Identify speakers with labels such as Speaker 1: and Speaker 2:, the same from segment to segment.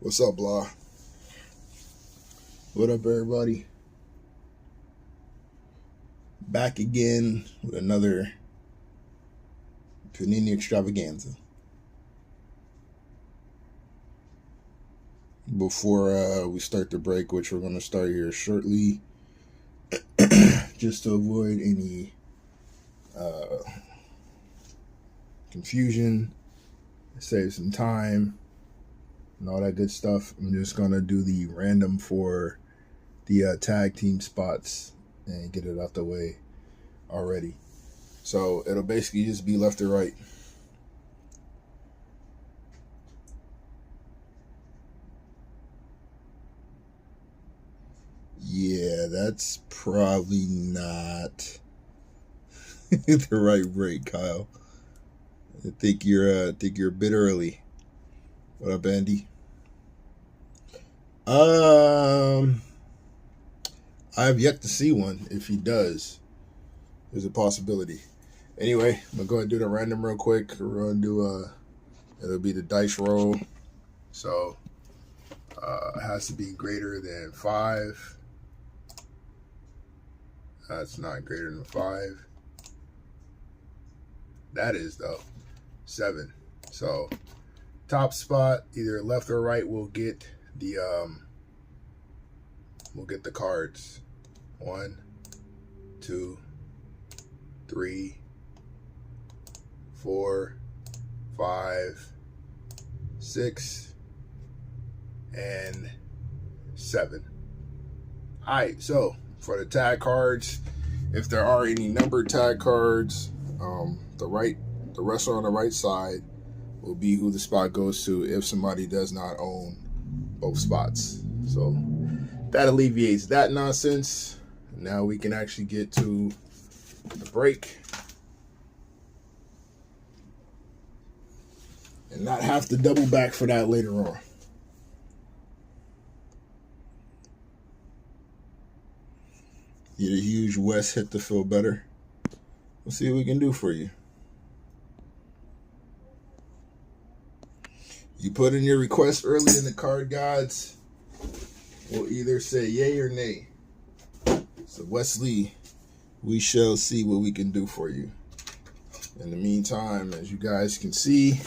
Speaker 1: What's up, blah? What up, everybody? Back again with another Panini extravaganza. Before we start the break, which we're going to start here shortly, just to avoid any confusion, save some time, and all that good stuff, I'm just going to do the random for the tag team spots and get it out the way already. So it'll basically just be left or right. Yeah, that's probably not the right break, Kyle. I think you're a bit early. What up, Andy? I have yet to see one. If he does, there's a possibility. Anyway, I'm gonna go ahead and do the random real quick. We're gonna do it'll be the dice roll. So it has to be greater than 5. That's not greater than 5. That is though 7. So top spot, either left or right, we'll get the cards. 1, 2, 3, 4, 5, 6, and 7. All right, so for the tag cards, if there are any numbered tag cards, the wrestler on the right side will be who the spot goes to if somebody does not own both spots. So that alleviates that nonsense. Now we can actually get to the break and not have to double back for that later on. Get a huge West hit to feel better. We'll see what we can do for you. You put in your request early in the card gods, we'll either say yay or nay. So Wesley, we shall see what we can do for you. In the meantime, as you guys can see,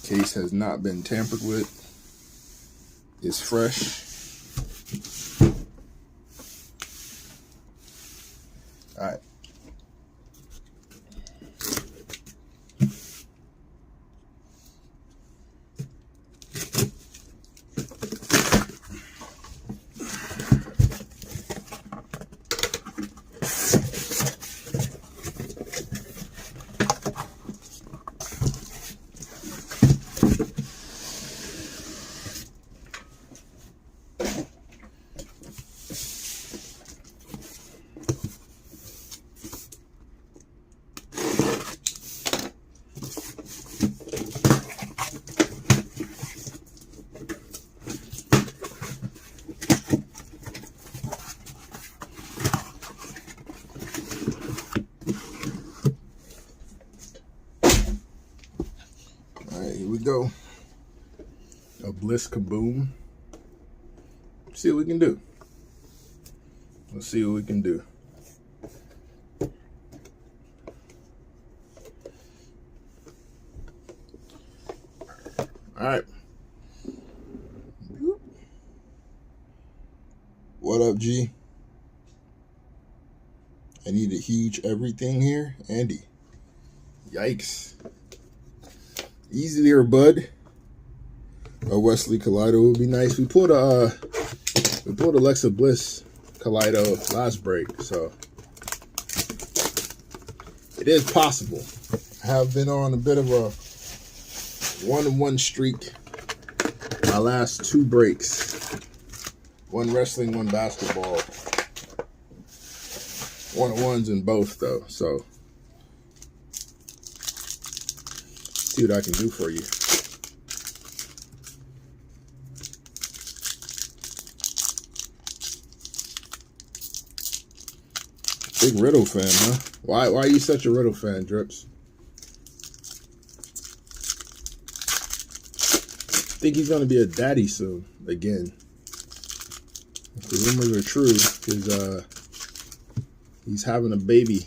Speaker 1: case has not been tampered with. It's fresh. All right. Here we go. A Bliss Kaboom. See what we can do. Let's see what we can do. All right. What up, G? I need a huge everything here. Andy. Yikes. Easy there, bud. A Wesley Kaleido would be nice. We pulled Alexa Bliss Kaleido last break, so it is possible. I have been on a bit of a 1-1 streak. My last 2 breaks. 1 wrestling, 1 basketball. 1-1s in both though, so see what I can do for you. Big Riddle fan, huh? Why are you such a Riddle fan, Drips? think he's going to be a daddy soon, again. If the rumors are true, because he's having a baby.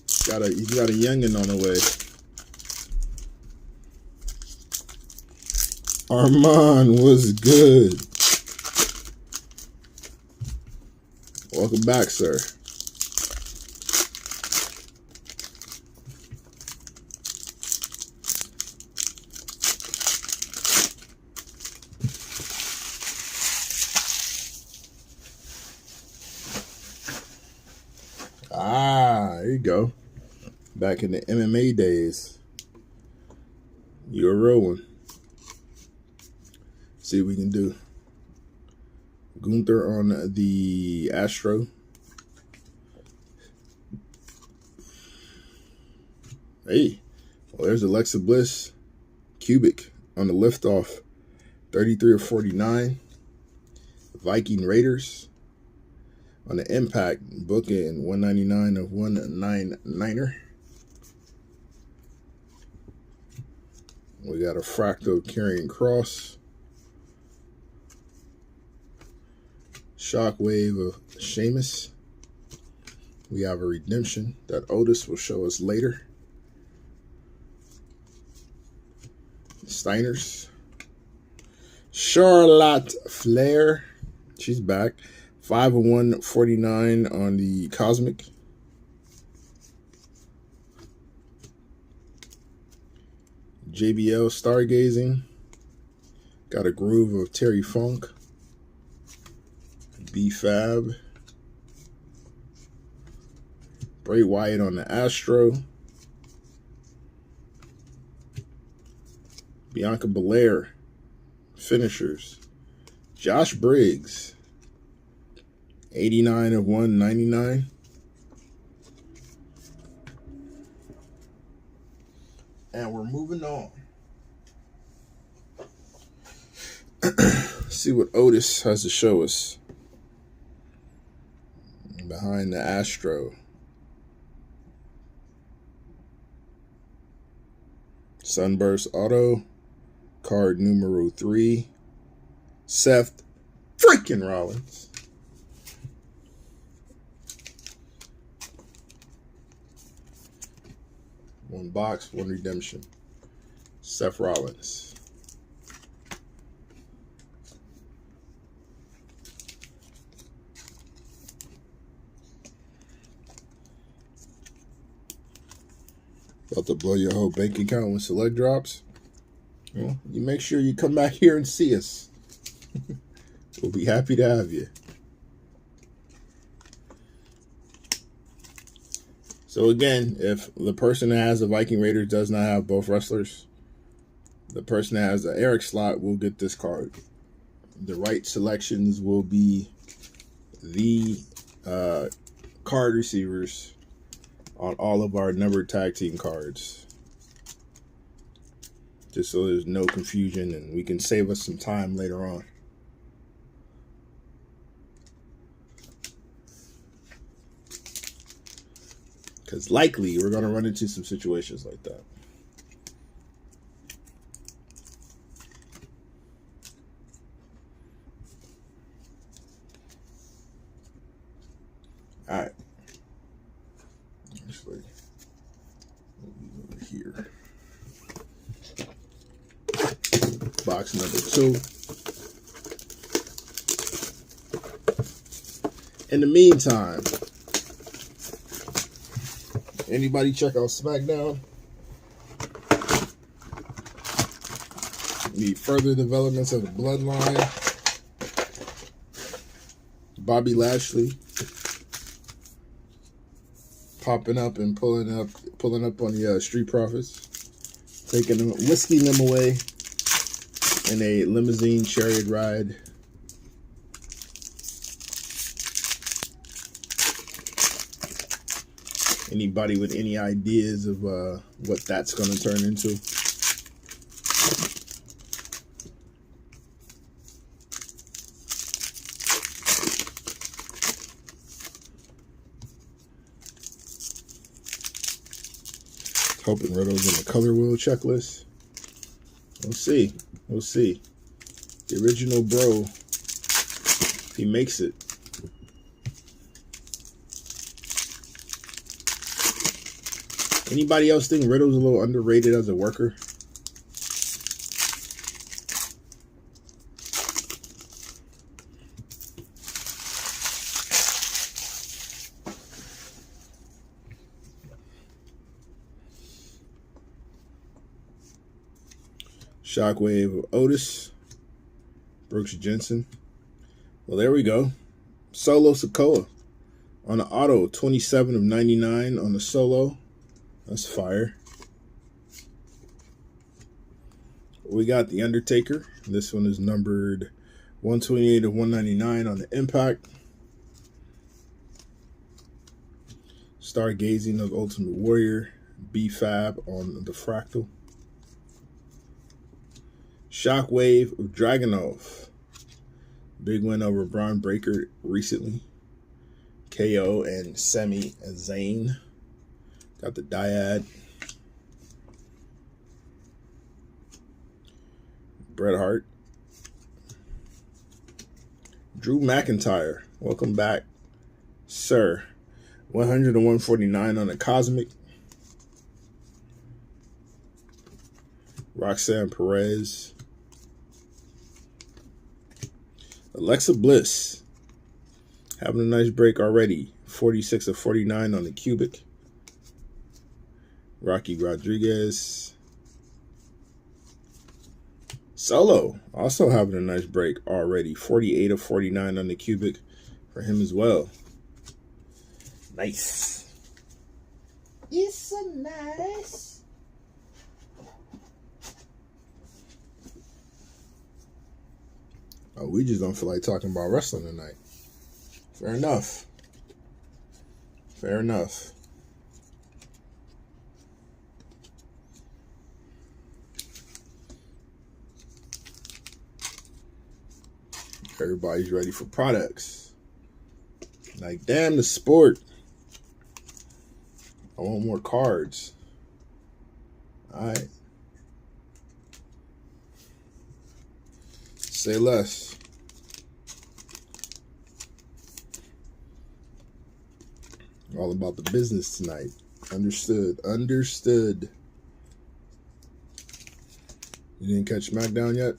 Speaker 1: He's got a youngin' on the way. Armand was good. Welcome back, sir. There you go. Back in the MMA days. You're a real one. See what we can do. Gunther on the Astro. Hey, well, there's Alexa Bliss. Cubic on the liftoff. 33 of 49. Viking Raiders. On the Impact, booking 199 of 199er. We got a Fractal Carrying Cross. Shockwave of Sheamus. We have a Redemption that Otis will show us later. Steiners. Charlotte Flair. She's back. 5 of 149 on the Cosmic. JBL Stargazing. Got a Groove of Terry Funk. B-Fab. Bray Wyatt on the Astro. Bianca Belair. Finishers. Josh Briggs. 89 of 199. And we're moving on. See what Otis has to show us. Behind the Astro. Sunburst Auto. Card numero 3. Seth freaking Rollins. One box, one redemption. Seth Rollins. About to blow your whole bank account when select drops? Well, you make sure you come back here and see us. We'll be happy to have you. So again, if the person that has the Viking Raiders does not have both wrestlers, the person that has the Eric slot will get this card. The right selections will be the card receivers on all of our numbered tag team cards. Just so there's no confusion and we can save us some time later on. Because likely we're going to run into some situations like that. All right. Actually, over here. Box number 2. In the meantime, anybody check out SmackDown? Need further developments of the bloodline. Bobby Lashley popping up and pulling up on the Street Profits, whisking them away in a limousine chariot ride. Anybody with any ideas of what that's going to turn into? Hoping Riddle's in the color wheel checklist. We'll see. We'll see. The original bro, if he makes it. Anybody else think Riddle's a little underrated as a worker? Shockwave of Otis. Brooks Jensen. Well, there we go. Solo Sikoa on the auto. 27 of 99 on the solo. That's fire. We got the Undertaker. This one is numbered 128 of 199 on the impact. Stargazing of Ultimate Warrior. B-Fab on the fractal. Shockwave of Dragunov. Big win over Braun Breaker recently. KO and Sami Zayn. Got the Dyad. Bret Hart. Drew McIntyre. Welcome back, sir. 100 to 149 on the Cosmic. Roxanne Perez. Alexa Bliss. Having a nice break already. 46 of 49 on the Cubic. Rocky Rodriguez. Solo. Also having a nice break already. 48 of 49 on the Cubic for him as well. Nice. It's so nice. Oh, we just don't feel like talking about wrestling tonight. Fair enough. Fair enough. Everybody's ready for products. Like, damn the sport. I want more cards. All right. Say less. All about the business tonight. Understood. Understood. You didn't catch SmackDown yet?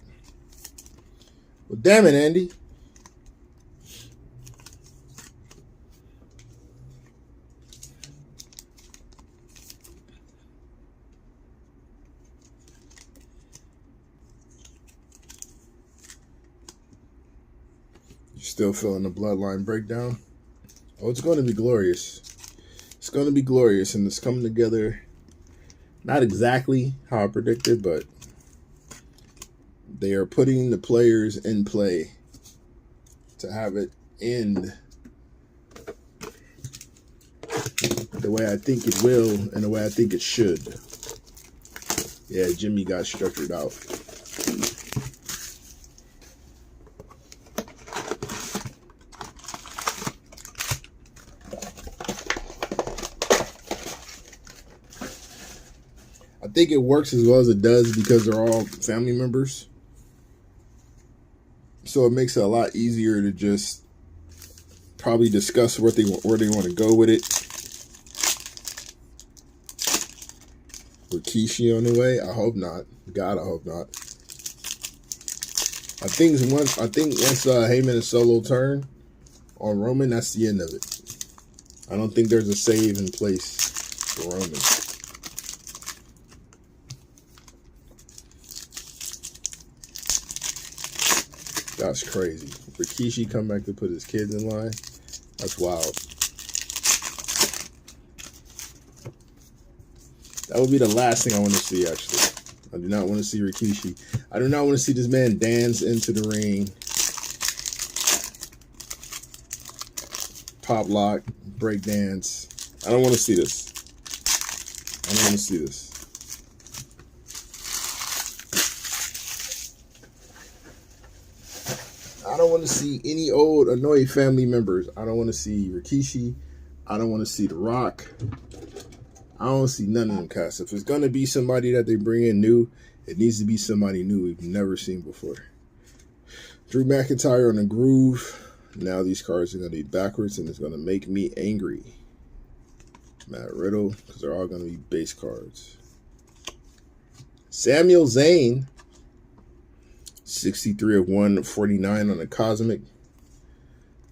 Speaker 1: Well, damn it, Andy. You still feeling the bloodline breakdown? Oh, it's going to be glorious. It's going to be glorious, and it's coming together not exactly how I predicted, but they are putting the players in play to have it end the way I think it will and the way I think it should. Yeah, Jimmy got structured out. I think it works as well as it does because they're all family members. So it makes it a lot easier to just probably discuss where they want to go with it. Rikishi on the way? I hope not. God, I hope not. I think once Heyman and Solo turn on Roman, that's the end of it. I don't think there's a save in place for Roman. That's crazy. Rikishi come back to put his kids in line. That's wild. That would be the last thing I want to see, actually. I do not want to see Rikishi. I do not want to see this man dance into the ring. Pop lock, break dance. I don't want to see this. I don't want to see this. I don't want to see any old annoying family members. I don't want to see Rikishi. I don't want to see The Rock. I don't see none of them cats. If it's going to be somebody that they bring in new, It needs to be somebody new we've never seen before. Drew McIntyre on the groove. Now these cards are going to be backwards, and it's going to make me angry. Matt Riddle, because they're all going to be base cards. Samuel Zayn, 63 of 149 on the Cosmic.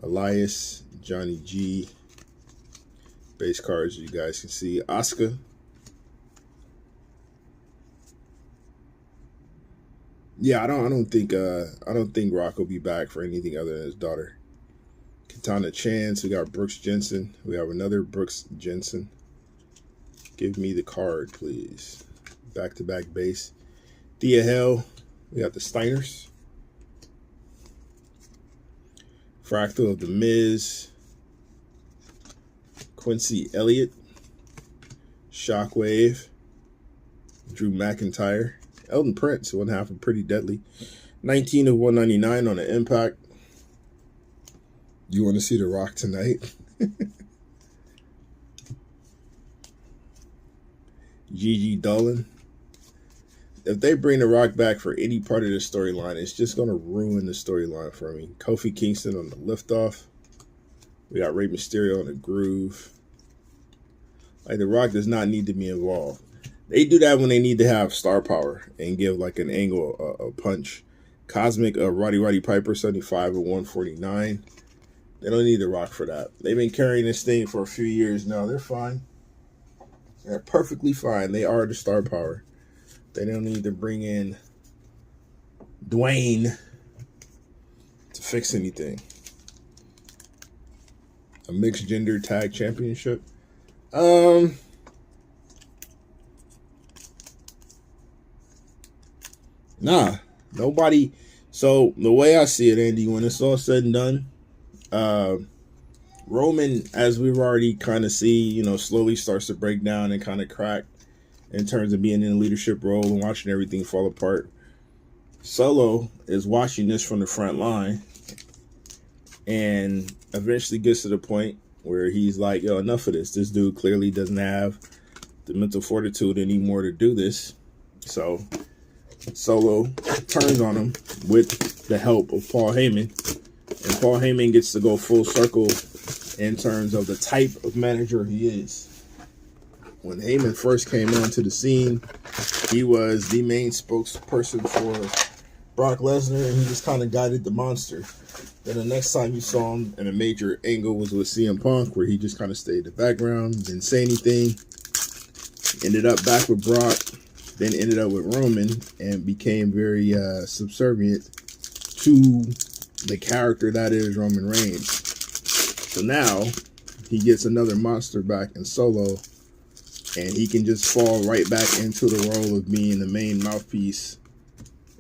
Speaker 1: Elias, Johnny G, base cards you guys can see. Asuka. Yeah, I don't think Rock will be back for anything other than his daughter. Katana Chance. We got Brooks Jensen. We have another Brooks Jensen. Give me the card, please. Back-to-back base. Thea Hell. We got the Steiners. Fractal of the Miz. Quincy Elliott. Shockwave. Drew McIntyre. Elton Prince, 1/2 of Pretty Deadly. 19 of 199 on the Impact. You want to see The Rock tonight? Gigi Dolan. If they bring The Rock back for any part of the storyline, it's just going to ruin the storyline for me. Kofi Kingston on the liftoff. We got Rey Mysterio on the groove. Like, The Rock does not need to be involved. They do that when they need to have star power and give like an angle, a punch. Cosmic Roddy Piper, 75 of 149. They don't need The Rock for that. They've been carrying this thing for a few years now. They're fine. They're perfectly fine. They are the star power. They don't need to bring in Dwayne to fix anything. A mixed gender tag championship. Nah, nobody. So the way I see it, Andy, when it's all said and done, Roman, as we've already kind of see, slowly starts to break down and kind of crack in terms of being in a leadership role and watching everything fall apart. Solo is watching this from the front line and eventually gets to the point where he's like, yo, enough of this. This dude clearly doesn't have the mental fortitude anymore to do this. So Solo turns on him with the help of Paul Heyman. And Paul Heyman gets to go full circle in terms of the type of manager he is. When Heyman first came onto the scene, he was the main spokesperson for Brock Lesnar, and he just kind of guided the monster. Then the next time you saw him in a major angle was with CM Punk, where he just kind of stayed in the background, didn't say anything. Ended up back with Brock, then ended up with Roman, and became very subservient to the character that is Roman Reigns. So now he gets another monster back in Solo, and he can just fall right back into the role of being the main mouthpiece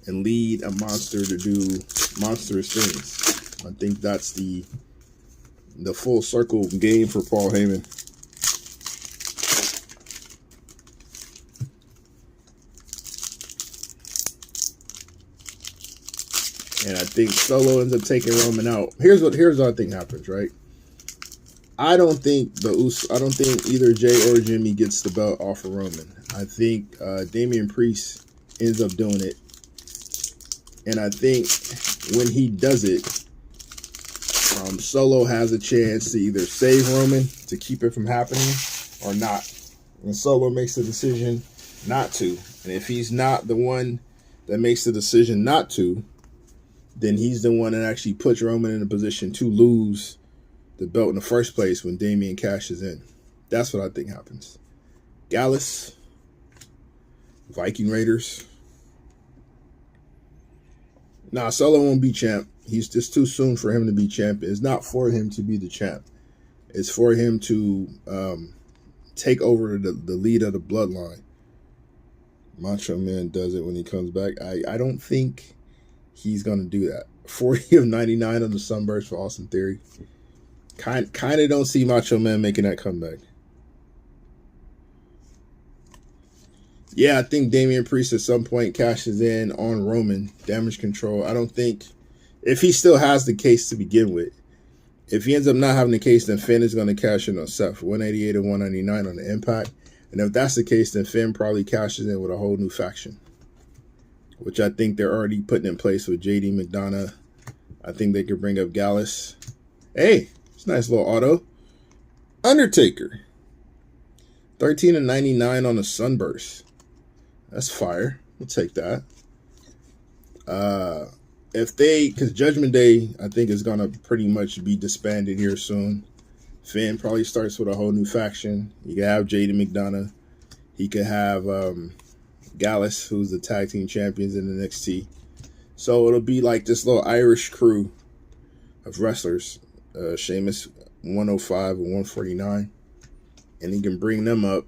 Speaker 1: and lead a monster to do monstrous things. I think that's the full circle game for Paul Heyman. And I think Solo ends up taking Roman out. Here's what I think happens, right? I don't think either Jay or Jimmy gets the belt off of Roman. I think Damian Priest ends up doing it. And I think when he does it, Solo has a chance to either save Roman to keep it from happening or not. And Solo makes the decision not to. And if he's not the one that makes the decision not to, then he's the one that actually puts Roman in a position to lose the belt in the first place when Damian cashes in. That's what I think happens. Gallus, Viking Raiders. Nah, Solo won't be champ. He's just too soon for him to be champ. It's not for him to be the champ. It's for him to take over the lead of the bloodline. Macho Man does it when he comes back. I don't think he's going to do that. 40 of 99 on the Sunburst for Austin Theory. Kind of don't see Macho Man making that comeback. Yeah, I think Damian Priest at some point cashes in on Roman. Damage control. I don't think, if he still has the case to begin with, if he ends up not having the case, then Finn is going to cash in on Seth. 188 and 199 on the Impact. And if that's the case, then Finn probably cashes in with a whole new faction. which I think they're already putting in place with JD McDonough. I think they could bring up Gallus. Hey, it's a nice little auto. Undertaker. 13/99 on the Sunburst. That's fire. We'll take that. Because Judgment Day, I think, is going to pretty much be disbanded here soon. Finn probably starts with a whole new faction. You can have JD McDonough. He could have Gallus, who's the tag team champions in the NXT. So it'll be like this little Irish crew of wrestlers. Sheamus, 105 and 149. And he can bring them up,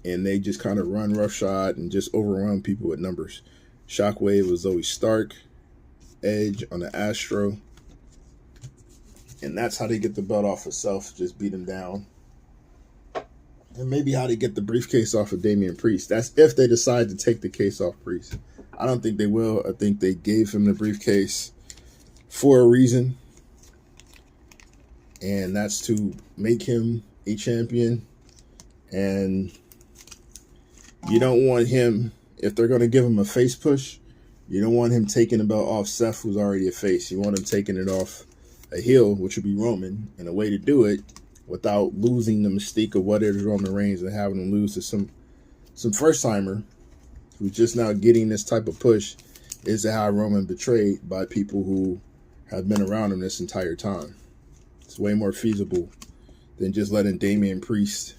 Speaker 1: and they just kind of run roughshod and just overwhelm people with numbers. Shockwave was Zoe Stark. Edge on the Astro. And that's how they get the belt off of Self. Just beat him down. And maybe how they get the briefcase off of Damian Priest. That's if they decide to take the case off Priest. I don't think they will. I think they gave him the briefcase for a reason. And that's to make him a champion. And you don't want him, if they're going to give him a face push, you don't want him taking the belt off Seth, who's already a face. You want him taking it off a heel, which would be Roman. And a way to do it without losing the mystique of what is Roman Reigns and having him lose to some first-timer who's just now getting this type of push is to have Roman betrayed by people who have been around him this entire time. It's way more feasible than just letting Damian Priest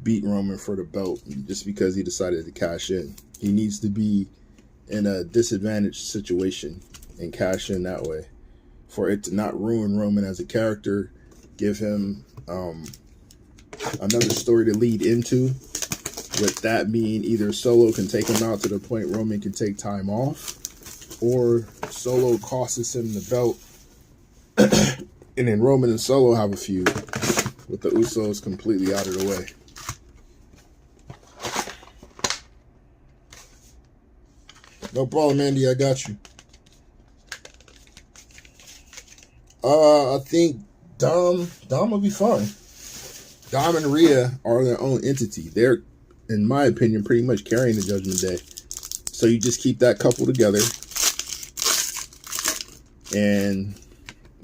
Speaker 1: beat Roman for the belt just because he decided to cash in. He needs to be in a disadvantaged situation and cash in that way for it to not ruin Roman as a character, give him another story to lead into, with that being either Solo can take him out to the point Roman can take time off, or Solo costs him the belt and then Roman and Solo have a feud with the Usos completely out of the way. No problem, Andy. I got you. I think Dom will be fine. Dom and Rhea are their own entity. They're, in my opinion, pretty much carrying the Judgment Day. So you just keep that couple together, and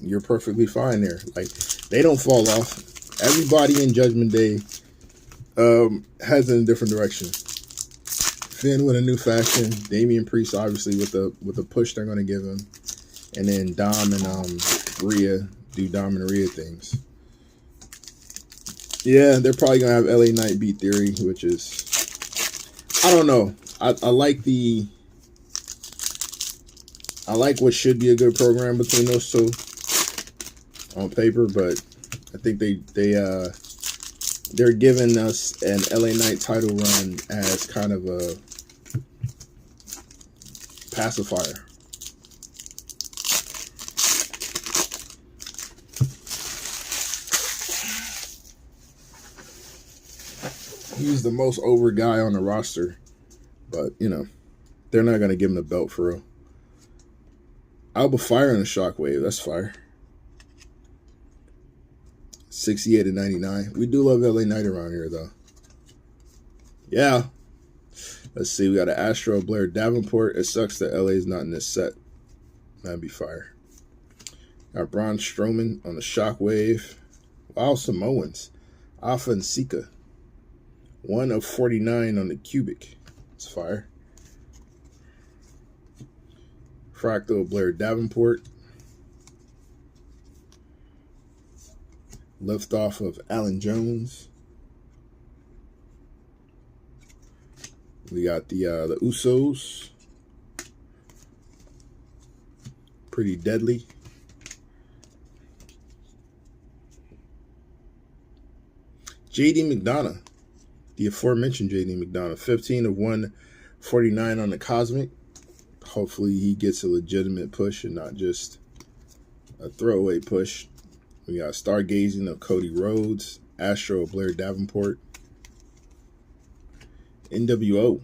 Speaker 1: you're perfectly fine there. Like, they don't fall off. Everybody in Judgment Day heads in a different direction. Finn with a new faction, Damian Priest obviously with the push they're going to give him, and then Dom and Rhea do Dom and Rhea things. Yeah, they're probably going to have LA Knight beat Theory, which is, I don't know. I like what should be a good program between those two on paper, but I think they're giving us an LA Knight title run as kind of a pacifier. He's the most over guy on the roster, but you know, they're not gonna give him the belt for real. Alba Fire and a Shockwave, that's fire. 68/99. We do love LA Knight around here, though. Yeah. Let's see. We got an Astro Blair Davenport. It sucks that LA's not in this set. That'd be fire. Got Braun Strowman on the Shockwave. Wow, Samoans. Alpha and Sika. 1/49 on the Cubic. It's fire. Fractal Blair Davenport. Lift off of Alan Jones. We got the Usos. Pretty deadly. JD McDonough. The aforementioned JD McDonough. 15/149 on the Cosmic. Hopefully he gets a legitimate push and not just a throwaway push. We got Stargazing of Cody Rhodes, Astro of Blair Davenport, NWO,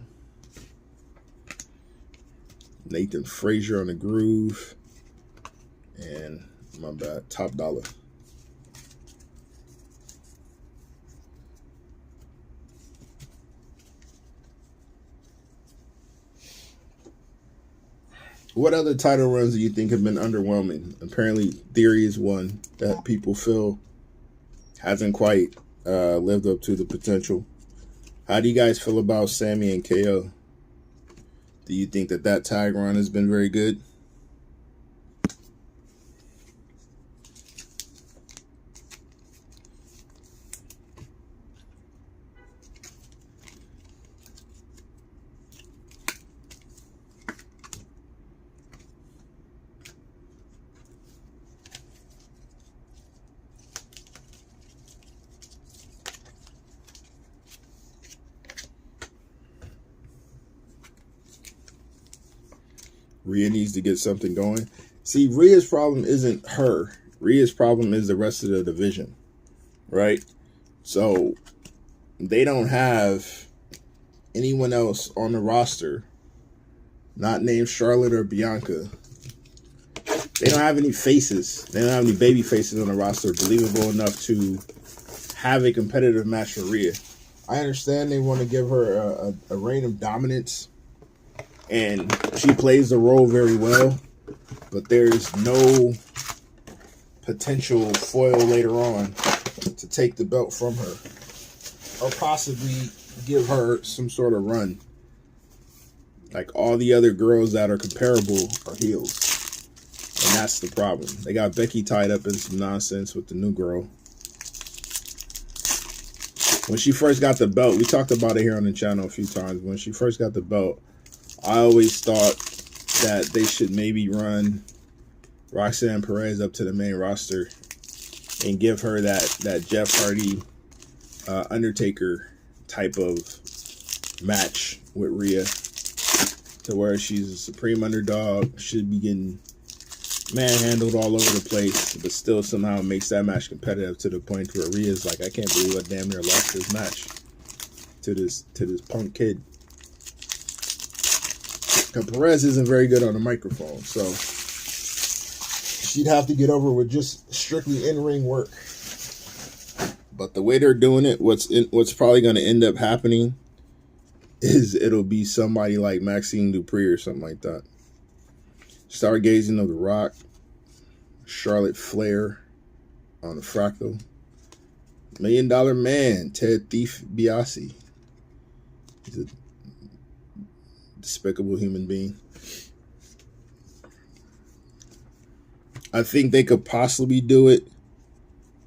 Speaker 1: Nathan Frazier on the Groove, and my bad, Top Dollar. What other title runs do you think have been underwhelming? Apparently, Theory is one that people feel hasn't quite lived up to the potential. How do you guys feel about Sammy and KO? Do you think that that tag run has been very good? Rhea needs to get something going. See, Rhea's problem isn't her. Rhea's problem is the rest of the division, right? So they don't have anyone else on the roster, not named Charlotte or Bianca. They don't have any faces. They don't have any baby faces on the roster believable enough to have a competitive match for Rhea. I understand they want to give her a reign of dominance, and she plays the role very well, but there's no potential foil later on to take the belt from her or possibly give her some sort of run. Like all the other girls that are comparable are heels. And that's the problem. They got Becky tied up in some nonsense with the new girl. When she first got the belt, we talked about it here on the channel a few times. When she first got the belt, I always thought that they should maybe run Roxanne Perez up to the main roster and give her that Jeff Hardy, Undertaker type of match with Rhea, to where she's a supreme underdog, should be getting manhandled all over the place, but still somehow makes that match competitive to the point where Rhea's like, I can't believe I damn near lost this match to this punk kid. Because Perez isn't very good on the microphone, so she'd have to get over with just strictly in-ring work. But the way they're doing it, what's probably going to end up happening is it'll be somebody like Maxine Dupree or something like that. Stargazing of The Rock, Charlotte Flair on the Fractal, $1 Million Man, Ted Thief Biasi. He's a despicable human being. I think they could possibly do it.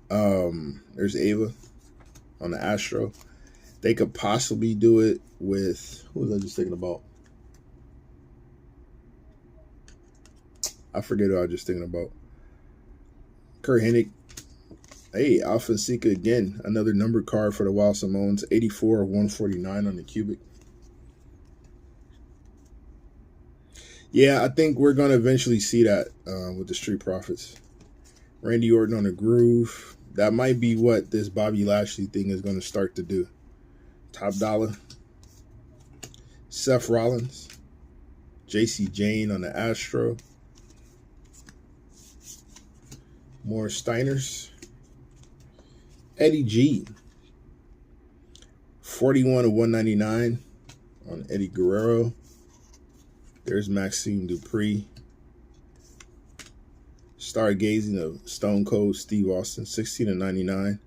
Speaker 1: There's Ava on the Astro. They could possibly do it with, who was I just thinking about? I forget who I was just thinking about. Kurt Hennig. Hey, Alpha Sika again. Another number card for the Wild Samoans. 84 of 149 on the cubic. Yeah, I think we're going to eventually see that with the Street Profits. Randy Orton on the Groove. That might be what this Bobby Lashley thing is going to start to do. Top Dollar. Seth Rollins. JC Jane on the Astro. More Steiners. Eddie G. 41 of 199 on Eddie Guerrero. There's Maxine Dupree. Stargazing of Stone Cold Steve Austin. 16 of 99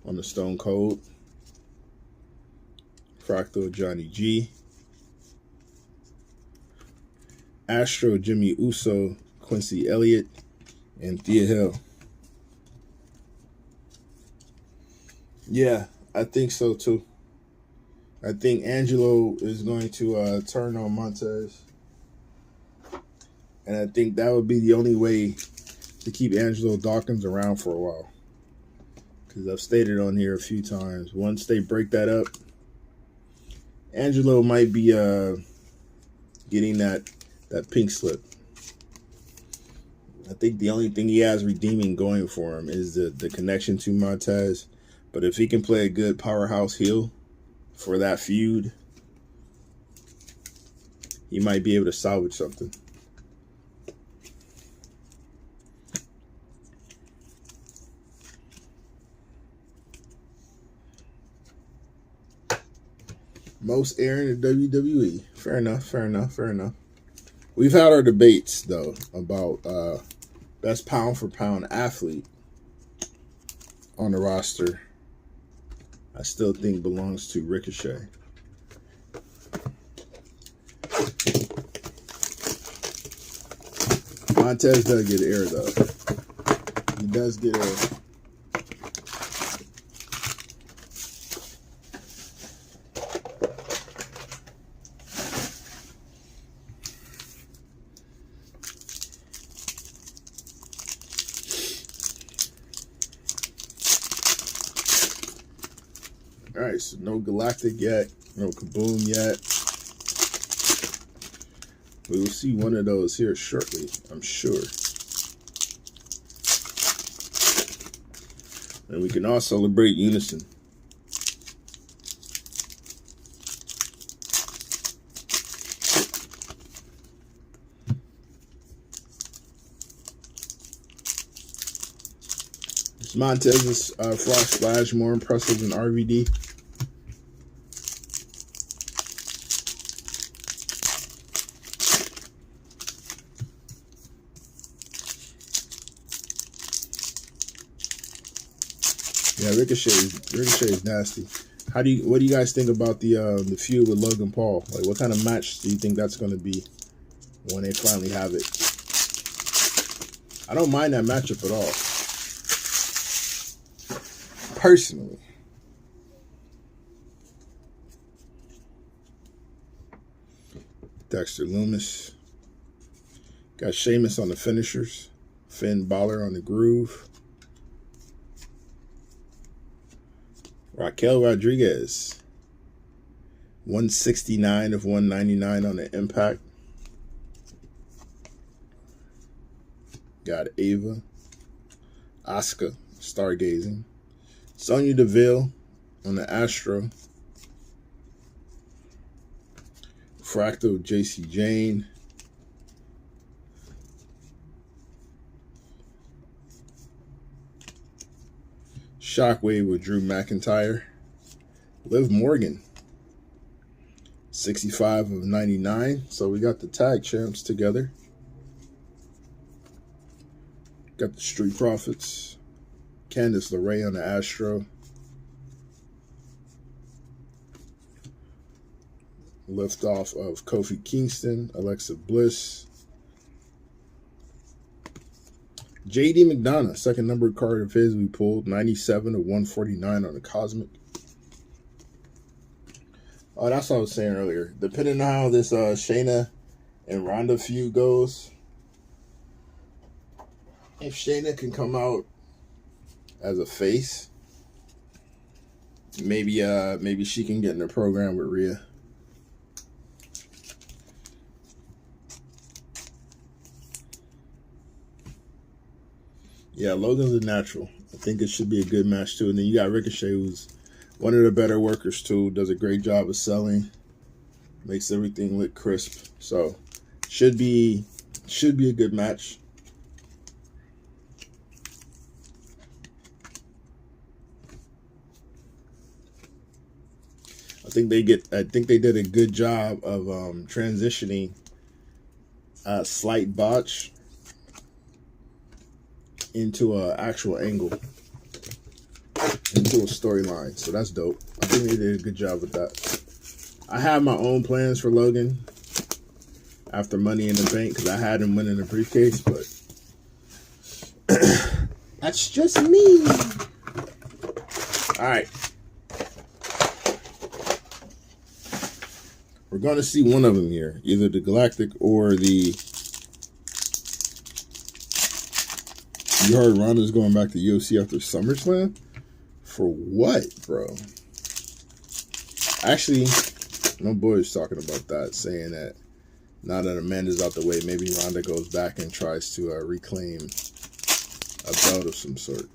Speaker 1: on the Stone Cold. Fractal Johnny G. Astro Jimmy Uso, Quincy Elliott, and Thea Hill. Yeah, I think so too. I think Angelo is going to turn on Montez. And I think that would be the only way to keep Angelo Dawkins around for a while. Because I've stated on here a few times, once they break that up, Angelo might be getting that pink slip. I think the only thing he has redeeming going for him is the connection to Montez. But if he can play a good powerhouse heel for that feud, he might be able to salvage something. Most air in the WWE. Fair enough, fair enough, fair enough. We've had our debates though about best pound for pound athlete on the roster. I still think belongs to Ricochet. Montez does get air though. He does get air. All right, so no Galactic yet, no Kaboom yet. We will see one of those here shortly, I'm sure. And we can all celebrate Unison. Is Montez's Frog Splash more impressive than RVD? Yeah, Ricochet is nasty. What do you guys think about the feud with Logan Paul? Like, what kind of match do you think that's going to be when they finally have it? I don't mind that matchup at all, personally. Dexter Lumis. Got Sheamus on the finishers. Finn Balor on the groove. Raquel Rodriguez, 169 of 199 on the Impact. Got Ava, Asuka, Stargazing. Sonya Deville on the Astro. Fractal, JC Jane. Shockwave with Drew McIntyre. Liv Morgan, 65 of 99. So we got the tag champs together. Got the Street Profits. Candice LeRae on the Astro. Lift off of Kofi Kingston, Alexa Bliss. JD McDonough, second number card of his we pulled, 97 of 149 on the Cosmic. Oh, that's what I was saying earlier. Depending on how this Shayna and Ronda feud goes, if Shayna can come out as a face, maybe she can get in the program with Rhea. Yeah, Logan's a natural. I think it should be a good match too. And then you got Ricochet, who's one of the better workers too. Does a great job of selling. Makes everything look crisp. So should be a good match. I think they did a good job of transitioning a slight botch into an actual angle, into a storyline. So that's dope. I think they did a good job with that. I have my own plans for Logan after Money in the Bank because I had him winning the briefcase, but that's just me. All right. We're going to see one of them here, either the Galactic or the... You heard Ronda's going back to UFC after SummerSlam? For what, bro? Actually, my boy was talking about that, saying that now that Amanda's out the way, maybe Ronda goes back and tries to reclaim a belt of some sort.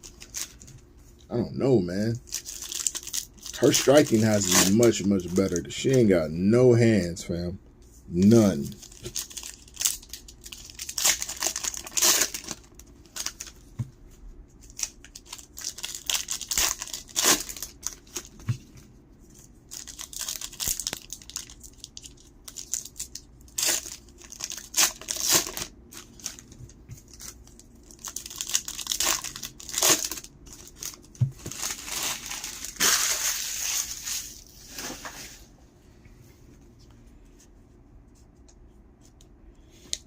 Speaker 1: I don't know, man. Her striking has to be much, much better. She ain't got no hands, fam. None.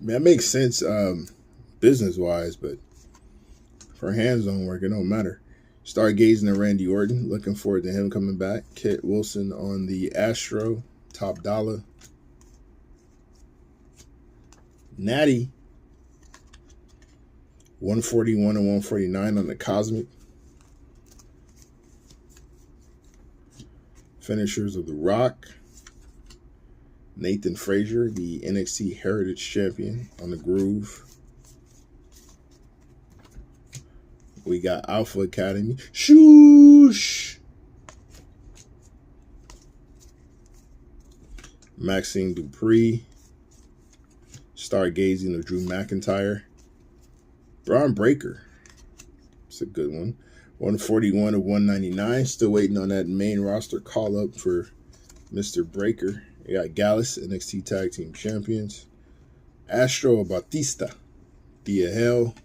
Speaker 1: mean, that makes sense business-wise, but for hands-on work, it don't matter. Stargazing at Randy Orton. Looking forward to him coming back. Kit Wilson on the Astro. Top dollar. Natty. 141 and 149 on the Cosmic. Finishers of The Rock. Nathan Frazier, the NXT Heritage Champion on the Groove. We got Alpha Academy. Shoosh! Maxine Dupree. Stargazing of Drew McIntyre. Braun Breaker. It's a good one. 141 of 199. Still waiting on that main roster call-up for Mr. Breaker. We got Gallus, NXT Tag Team Champions. Astro Batista. Thea Hell.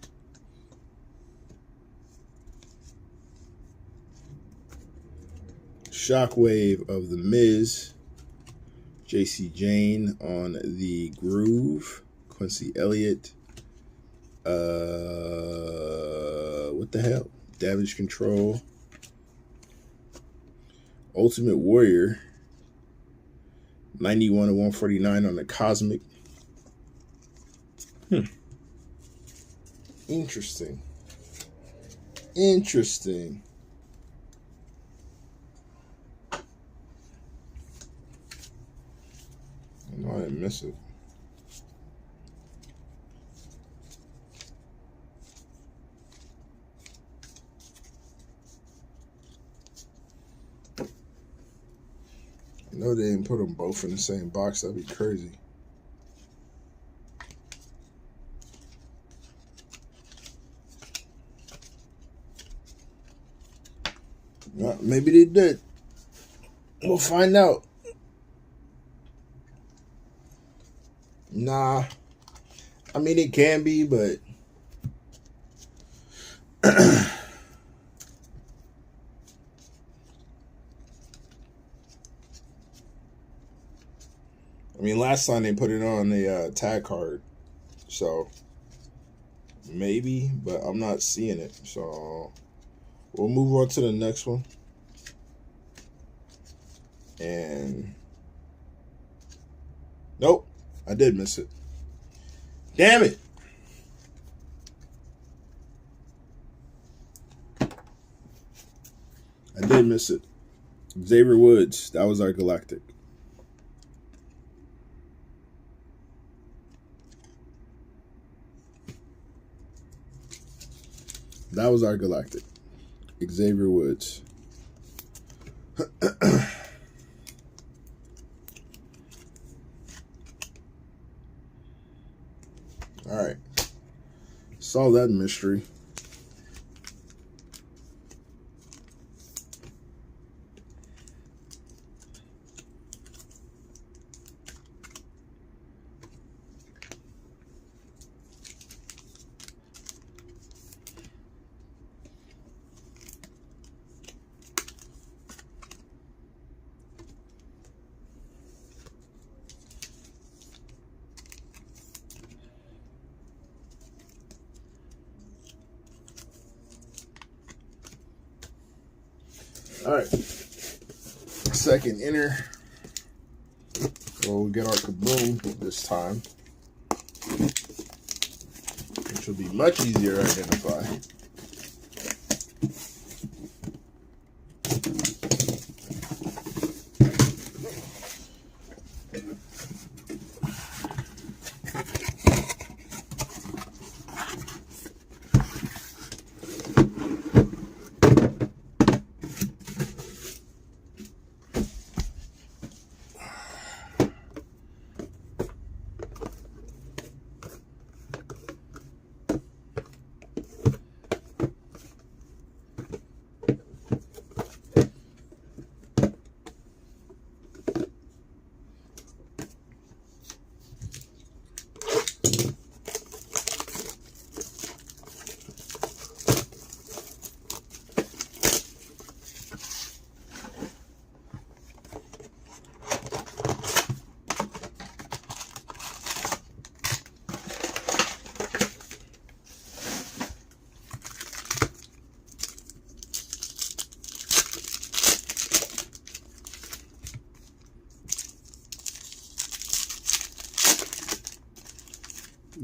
Speaker 1: Shockwave of The Miz. JC Jane on the Groove. Quincy Elliott. What the hell? Damage Control. Ultimate Warrior. 91 of 149 on the Cosmic. Interesting. Interesting. I know I didn't miss it. I know they didn't put them both in the same box. That'd be crazy. Well, maybe they did. We'll find out. Nah. I mean, it can be, but I mean, last time they put it on the tag card, so maybe, but I'm not seeing it. So we'll move on to the next one. And nope, I did miss it. Damn it. I did miss it. Xavier Woods, that was our Galactic. That was our Galactic. Xavier Woods. All right. Solve that mystery. All right, second inner. We'll get our kaboom this time, which will be much easier to identify.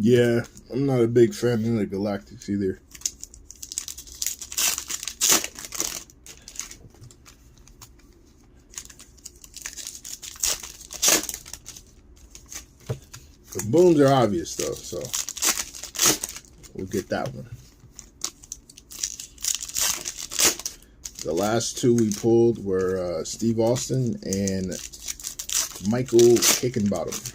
Speaker 1: Yeah, I'm not a big fan of the Galactics either. The booms are obvious though, so we'll get that one. The last two we pulled were Steve Austin and Michael Hickenbottom.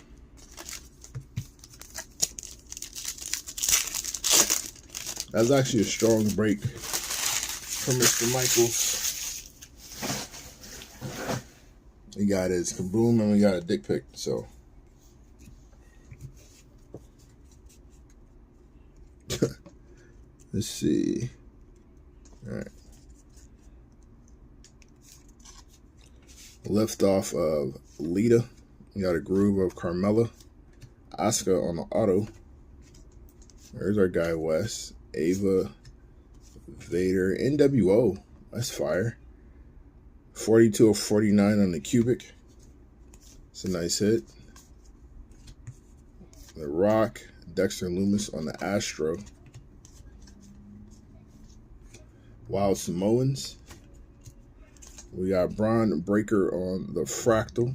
Speaker 1: That's actually a strong break from Mr. Michaels. We got his kaboom and we got a dick pic, so. Let's see. All right. Lift off of Lita. We got a groove of Carmella. Asuka on the auto. There's our guy Wes. Ava. Vader. NWO. That's fire. 42 of 49 on the cubic. It's a nice hit. The Rock. Dexter Lumis on the Astro. Wild Samoans. We got Braun Breaker on the Fractal.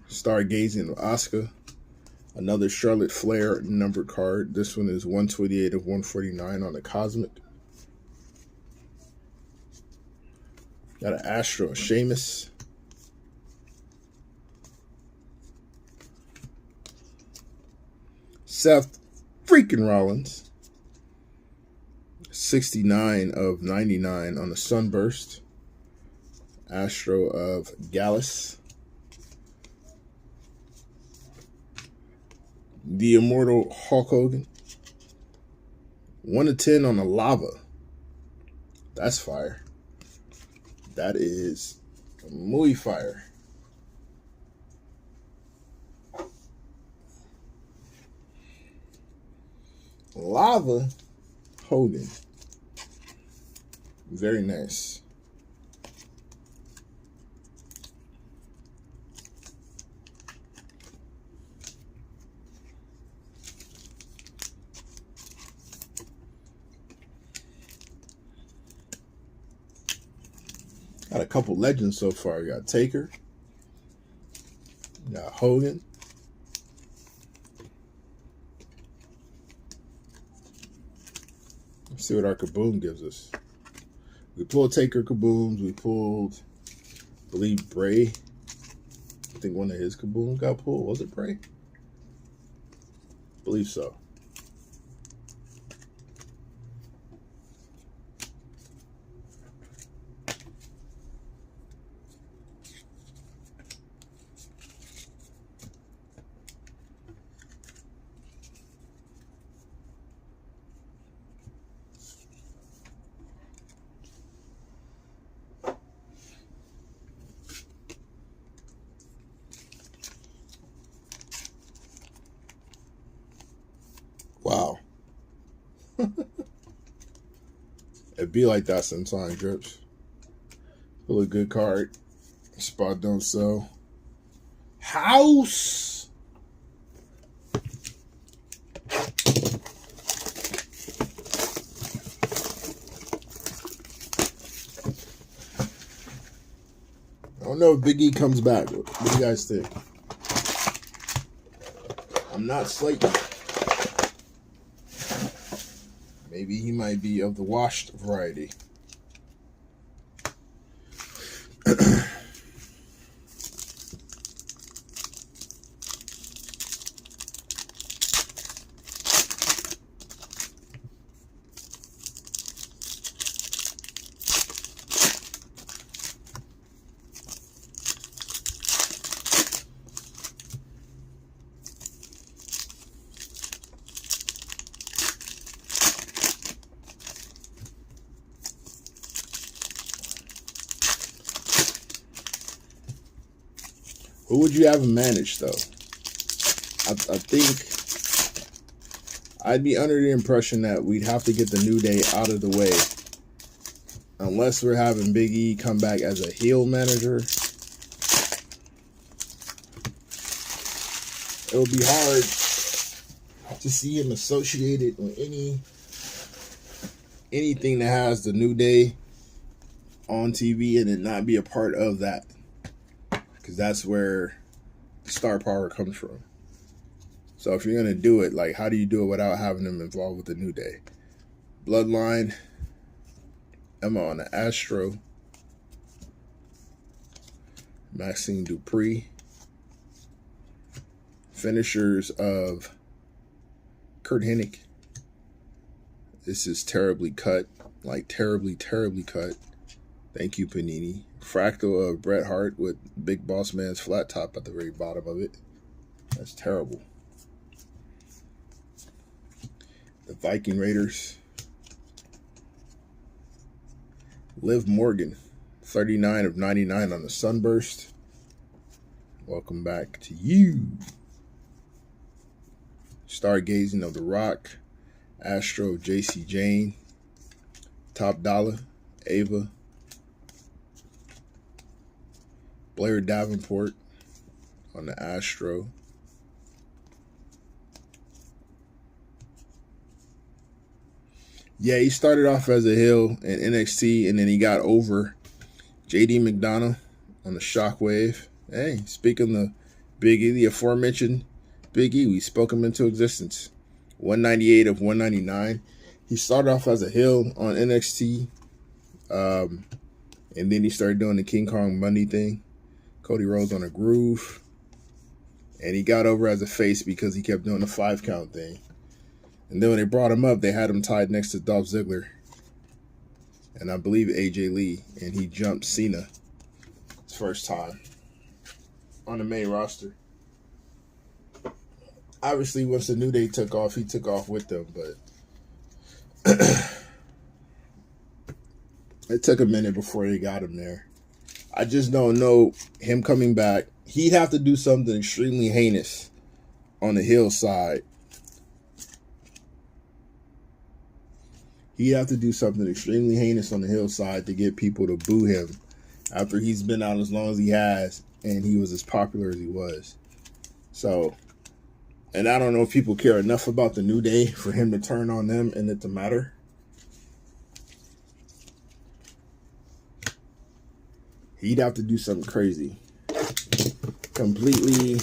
Speaker 1: Stargazing of Asuka. Another Charlotte Flair numbered card. This one is 128 of 149 on the Cosmic. Got an Astro Sheamus. Seth freaking Rollins. 69 of 99 on the Sunburst. Astro of Gallus. The Immortal Hulk Hogan. 1 of 10 on the Lava. That's fire. That is muy fire. Lava Hogan. Very nice. Got a couple legends so far. We got Taker. We got Hogan. Let's see what our kaboom gives us. We pulled Taker kabooms. We pulled, I believe, Bray. I think one of his kabooms got pulled. Was it Bray? I believe so. Wow. It'd be like that sometimes, Drips. Pull a good card. Spot don't sell. House. I don't know if Big E comes back. What do you guys think? I'm not slating. Maybe he might be of the washed variety. Who would you have managed, though? I think I'd be under the impression that we'd have to get the New Day out of the way unless we're having Big E come back as a heel manager, it would be hard to see him associated with anything that has the New Day on TV and it not be a part of that, because that's where the star power comes from. So if you're gonna do it, like, how do you do it without having them involved with the New Day? Bloodline, Emma on the Astro, Maxine Dupree, finishers of Kurt Hennig. This is terribly cut, like terribly cut. Thank you, Panini. Fractal of Bret Hart with Big Boss Man's flat top at the very bottom of it. That's terrible. The Viking Raiders. Liv Morgan, 39 of 99 on the Sunburst. Welcome back to you. Stargazing of The Rock. Astro of JC Jane. Top Dollar, Ava. Blair Davenport on the Astro. Yeah, he started off as a heel in NXT, and then he got over. JD McDonough on the Shockwave. Hey, speaking of Big E, the aforementioned Big E, we spoke him into existence. 198 of 199. He started off as a heel on NXT, and then he started doing the King Kong Monday thing. Cody Rhodes on a groove. And he got over as a face because he kept doing the 5 count thing. And then when they brought him up, they had him tied next to Dolph Ziggler and I believe AJ Lee, and he jumped Cena his first time on the main roster. Obviously, once the New Day took off, he took off with them, but it took a minute before they got him there. I just don't know him coming back. He'd have to do something extremely heinous on the heel side. He'd have to do something extremely heinous on the hillside to get people to boo him after he's been out as long as he has and he was as popular as he was. So, and I don't know if people care enough about the New Day for him to turn on them and it to matter. He'd have to do something crazy. Completely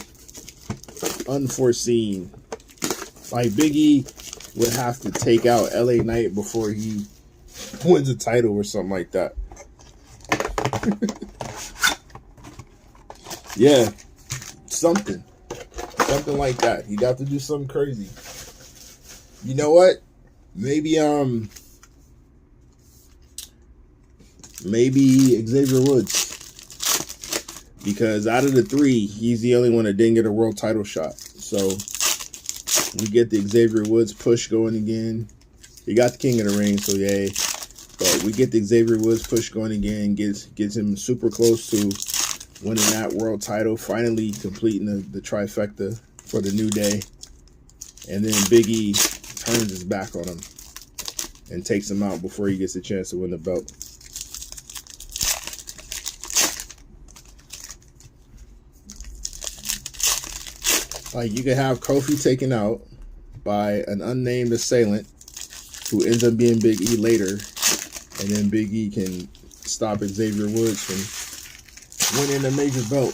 Speaker 1: unforeseen. Like Big E would have to take out LA Knight before he wins a title or something like that. Yeah, something like that. He'd have to do something crazy. You know what? Maybe Xavier Woods, because out of the 3, he's the only one that didn't get a world title shot. So we get the Xavier Woods push going again. He got the King of the Ring, so yay. But we get the Xavier Woods push going again. Gets him super close to winning that world title. Finally completing the trifecta for the New Day. And then Big E turns his back on him and takes him out before he gets a chance to win the belt. Like, you can have Kofi taken out by an unnamed assailant who ends up being Big E later, and then Big E can stop Xavier Woods from winning a major belt.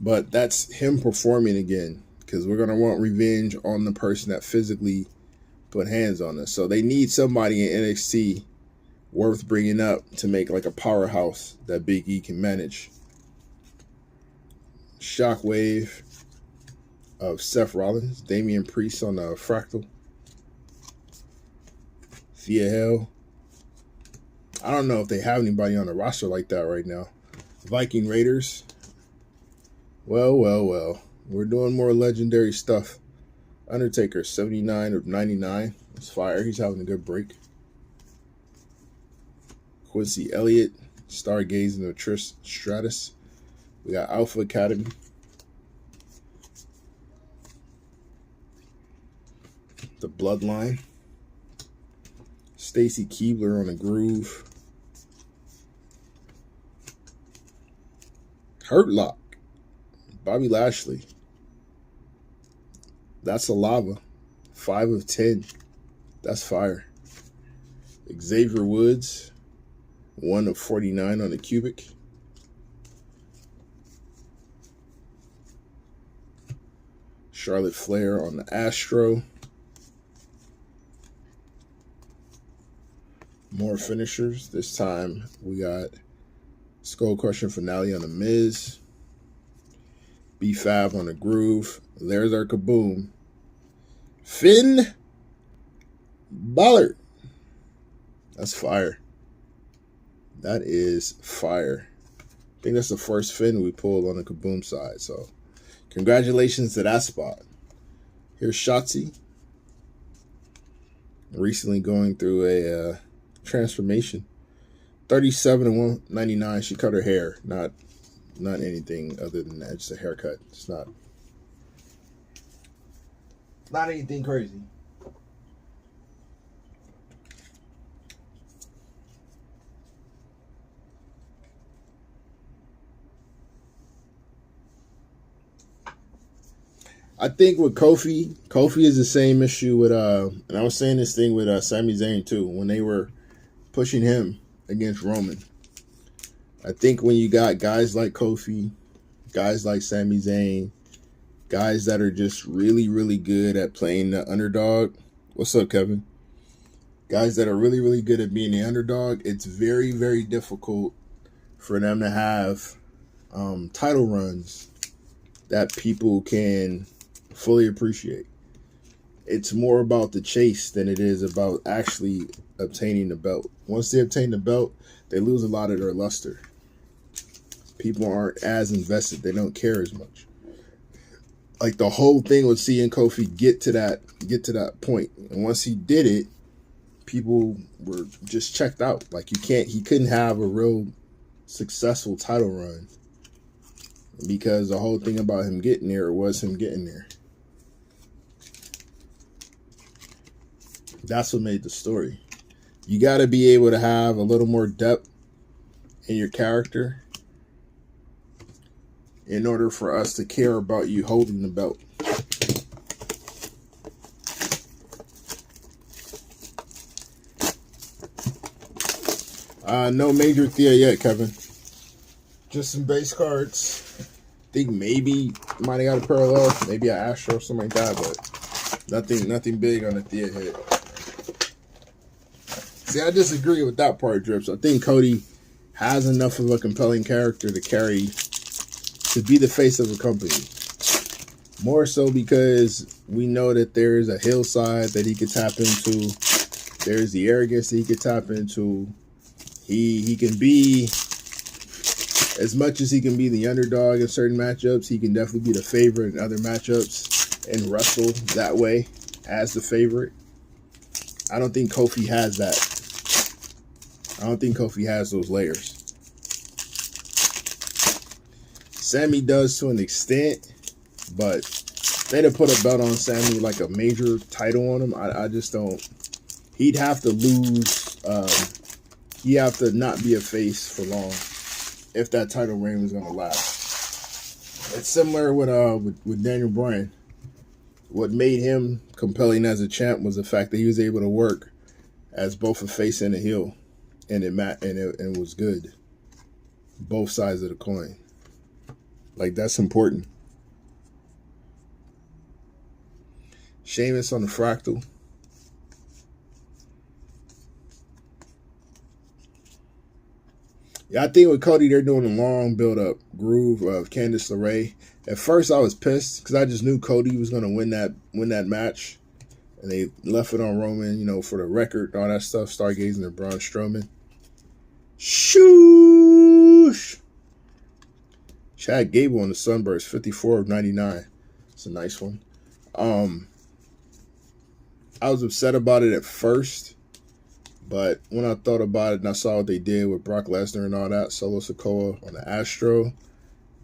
Speaker 1: But that's him performing again, because we're going to want revenge on the person that physically put hands on us. So they need somebody in NXT worth bringing up to make like a powerhouse that Big E can manage. Shockwave of Seth Rollins, Damian Priest on the Fractal. Thea Hell. I don't know if they have anybody on the roster like that right now. Viking Raiders. Well. We're doing more legendary stuff. Undertaker, 79 of 99. It's fire. He's having a good break. Quincy Elliott, Stargazing of Trish Stratus. We got Alpha Academy. the Bloodline. Stacy Keibler on the Groove. Hurt Lock. Bobby Lashley. That's a lava. 5 of 10. That's fire. Xavier Woods. 1 of 49 on the Cubic. Charlotte Flair on the Astro. More finishers. This time we got Skull Crushing Finale on the Miz. B-Fab on the Groove. There's our Kaboom. Finn Balor. That's fire. That is fire. I think that's the first Finn we pulled on the Kaboom side. So congratulations to that spot. Here's Shotzi. Recently going through a transformation. 37 and 199. She cut her hair. Not anything other than that. Just a haircut. It's not anything crazy. I think with Kofi is the same issue with and I was saying this thing with Sami Zayn too, when they were pushing him against Roman. I think when you got guys like Kofi, guys like Sami Zayn, guys that are just really, really good at playing the underdog. What's up, Kevin? Guys that are really, really good at being the underdog, it's very, very difficult for them to have title runs that people can fully appreciate. It's more about the chase than it is about actually obtaining the belt. Once they obtain the belt, they lose a lot of their luster. People aren't as invested. They don't care as much. Like the whole thing with seeing Kofi get to that point. And once he did it, people were just checked out. Like he couldn't have a real successful title run because the whole thing about him getting there was him getting there. That's what made the story. You got to be able to have a little more depth in your character in order for us to care about you holding the belt. No major Thea yet, Kevin. Just some base cards. I think maybe might have got a parallel, maybe an Astro or something like that, but nothing big on the Thea hit. See, I disagree with that part, Drips. I think Cody has enough of a compelling character to be the face of a company. More so because we know that there's a hillside that he could tap into. There's the arrogance that he could tap into. He can be, as much as he can be the underdog in certain matchups, he can definitely be the favorite in other matchups and wrestle that way as the favorite. I don't think Kofi has that. I don't think Kofi has those layers. Sammy does to an extent, but they'd have put a belt on Sammy, like a major title on him. I just don't. He'd have to lose. He'd have to not be a face for long if that title reign was going to last. It's similar with Daniel Bryan. What made him compelling as a champ was the fact that he was able to work as both a face and a heel, and it was good. Both sides of the coin. Like, that's important. Sheamus on the Fractal. Yeah, I think with Cody, they're doing a long build-up groove of Candice LeRae. At first, I was pissed because I just knew Cody was going to win that match. And they left it on Roman, for the record, all that stuff, stargazing at Braun Strowman. Shoosh! Chad Gable on the Sunburst, 54 of 99. It's a nice one. I was upset about it at first, but when I thought about it and I saw what they did with Brock Lesnar and all that, Solo Sikoa on the Astro,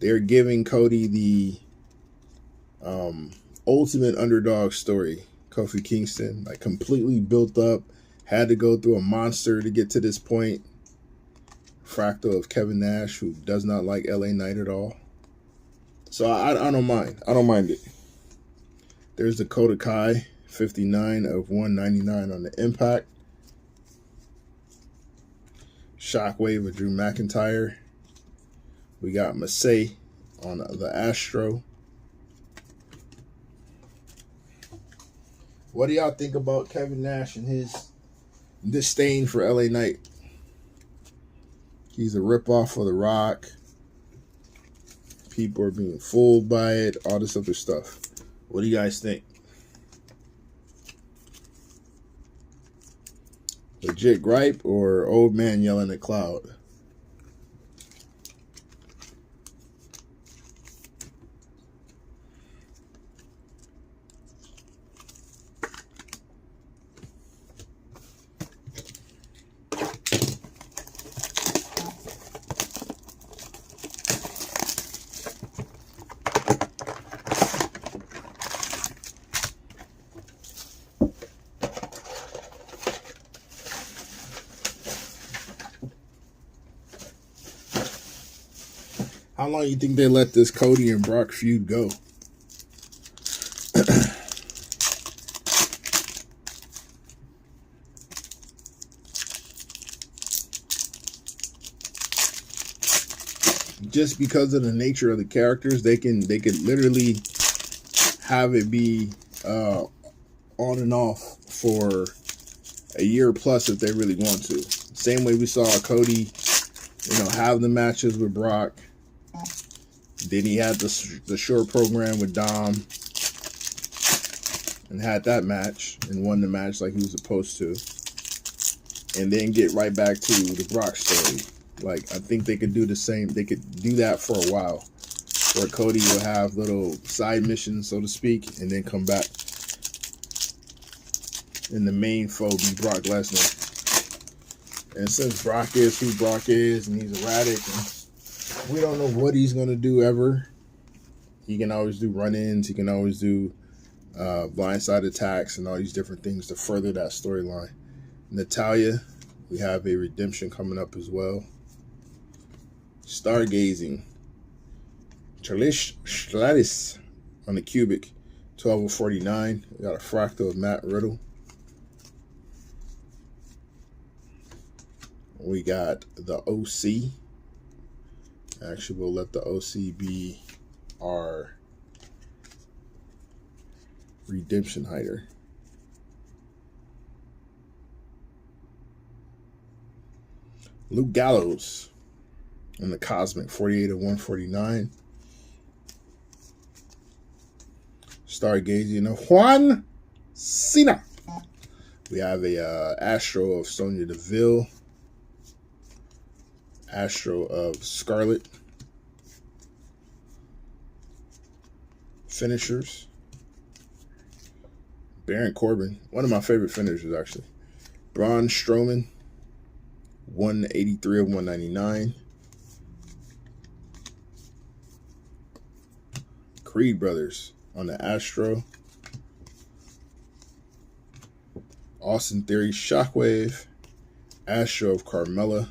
Speaker 1: they're giving Cody the ultimate underdog story Kofi Kingston, like completely built up, had to go through a monster to get to this point. Fractal of Kevin Nash, who does not like LA Knight at all. So I don't mind. I don't mind it. There's Dakota Kai, 59 of 199 on the Impact. Shockwave of Drew McIntyre. We got Masai on the Astro. What do y'all think about Kevin Nash and his disdain for LA Knight? He's a ripoff of The Rock. People are being fooled by it. All this other stuff. What do you guys think? Legit gripe or old man yelling at cloud? How long do you think they let this Cody and Brock feud go? Just because of the nature of the characters, they could literally have it be on and off for a year plus if they really want to. Same way we saw Cody, have the matches with Brock. Then he had the short program with Dom and had that match and won the match like he was supposed to. And then get right back to the Brock story. Like, I think they could do the same. They could do that for a while. Where Cody will have little side missions, so to speak, and then come back. And the main foe be Brock Lesnar. And since Brock is who Brock is, and he's erratic, and we don't know what he's going to do ever. He can always do run-ins. He can always do blindside attacks and all these different things to further that storyline. Natalya, we have a redemption coming up as well. Stargazing. Charlize Schlatis on the Cubic, 12 of 49. We got a Fractal of Matt Riddle. We got the OC. Actually, we'll let the OC be our redemption hider. Luke Gallows on the Cosmic, 48 of 149. Stargazing of Juan Cena. We have a Astro of Sonya Deville. Astro of Scarlet. Finishers. Baron Corbin. One of my favorite finishers, actually. Braun Strowman. 183 of 199. Creed Brothers on the Astro. Austin Theory Shockwave. Astro of Carmella.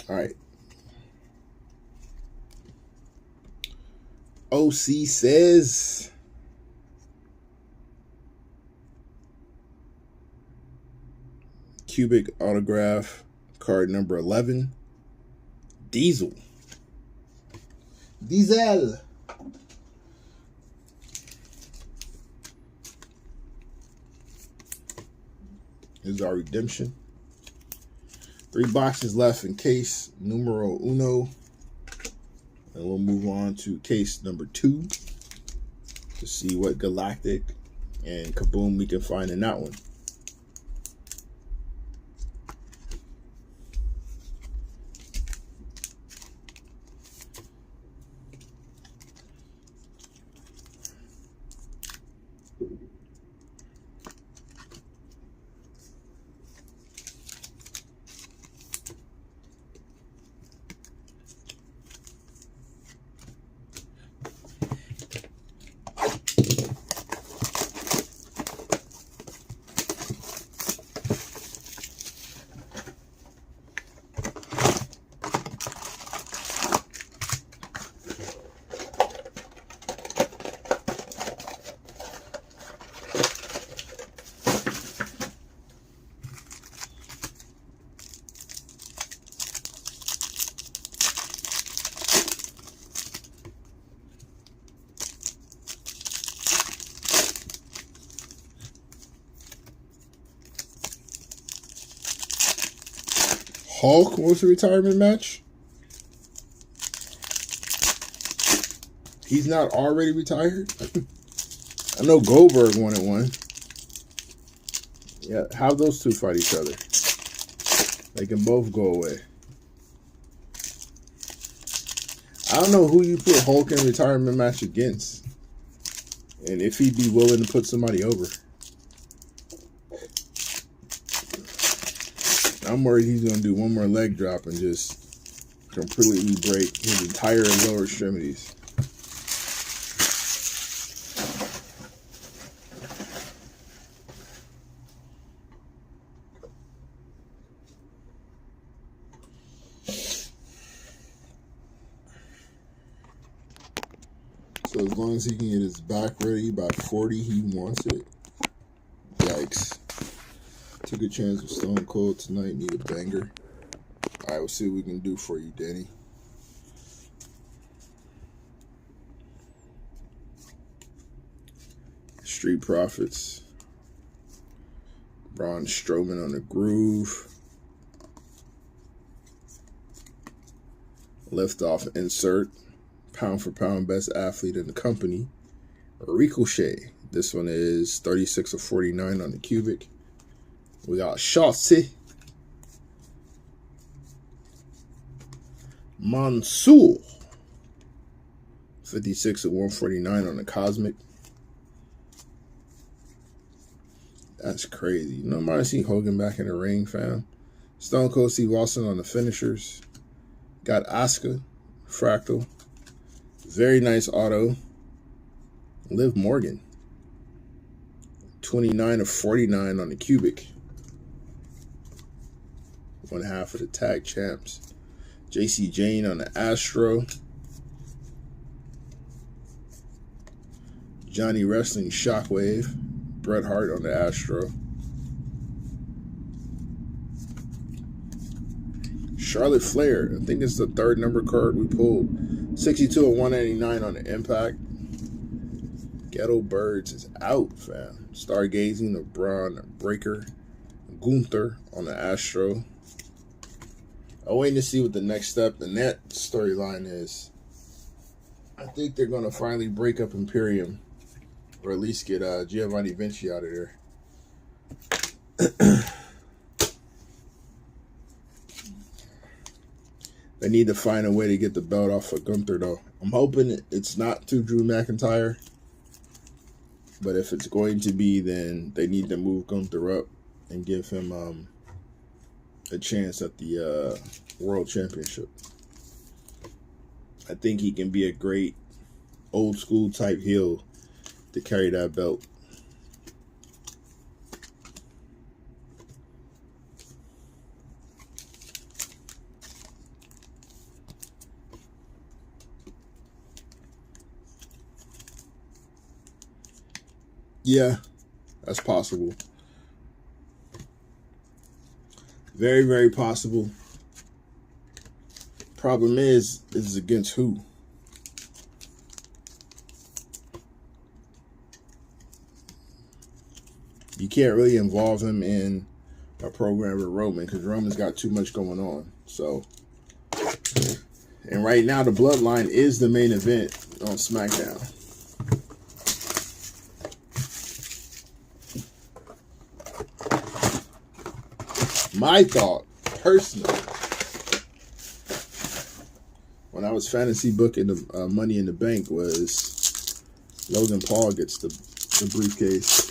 Speaker 1: All right. OC says Cubic autograph card number 11. Diesel. Diesel. Here's our redemption. 3 boxes left in case numero uno. And we'll move on to case number 2 to see what Galactic and Kaboom we can find in that one. Hulk wants a retirement match? He's not already retired? I know Goldberg wanted one. Yeah, have those two fight each other. They can both go away. I don't know who you put Hulk in a retirement match against. And if he'd be willing to put somebody over. I'm worried he's going to do one more leg drop and just completely break his entire lower extremities. So as long as he can get his back ready by 40, he wants it. Yikes. Took a chance with Stone Cold tonight. Need a banger. All right, we'll see what we can do for you, Danny. Street Profits. Braun Strowman on the groove. Lift off insert. Pound for pound best athlete in the company. Ricochet. This one is 36 of 49 on the cubic. We got Shotzi. Mansoor. 56 of 149 on the cosmic. That's crazy. You know, I see Hogan back in the ring, fam. Stone Cold Steve Austin on the finishers. Got Asuka. Fractal. Very nice auto. Liv Morgan. 29 of 49 on the cubic. One half of the tag champs. JC Jane on the Astro. Johnny Wrestling Shockwave. Bret Hart on the Astro. Charlotte Flair. I think it's the third number card we pulled. 62 of 189 on the Impact. Ghetto Birds is out, fam. Stargazing of Braun Breaker. Gunther on the Astro. I'm waiting to see what the next step in that storyline is. I think they're going to finally break up Imperium. Or at least get Giovanni Vinci out of there. They need to find a way to get the belt off of Gunther, though. I'm hoping it's not to Drew McIntyre. But if it's going to be, then they need to move Gunther up and give him a chance at the World Championship. I think he can be a great old school type heel to carry that belt. Yeah, that's possible. Very, very possible. Problem is against who? You can't really involve him in a program with Roman because Roman's got too much going on. So, and right now the Bloodline is the main event on SmackDown. My thought, personally, when I was fantasy booking the Money in the Bank, was Logan Paul gets the briefcase.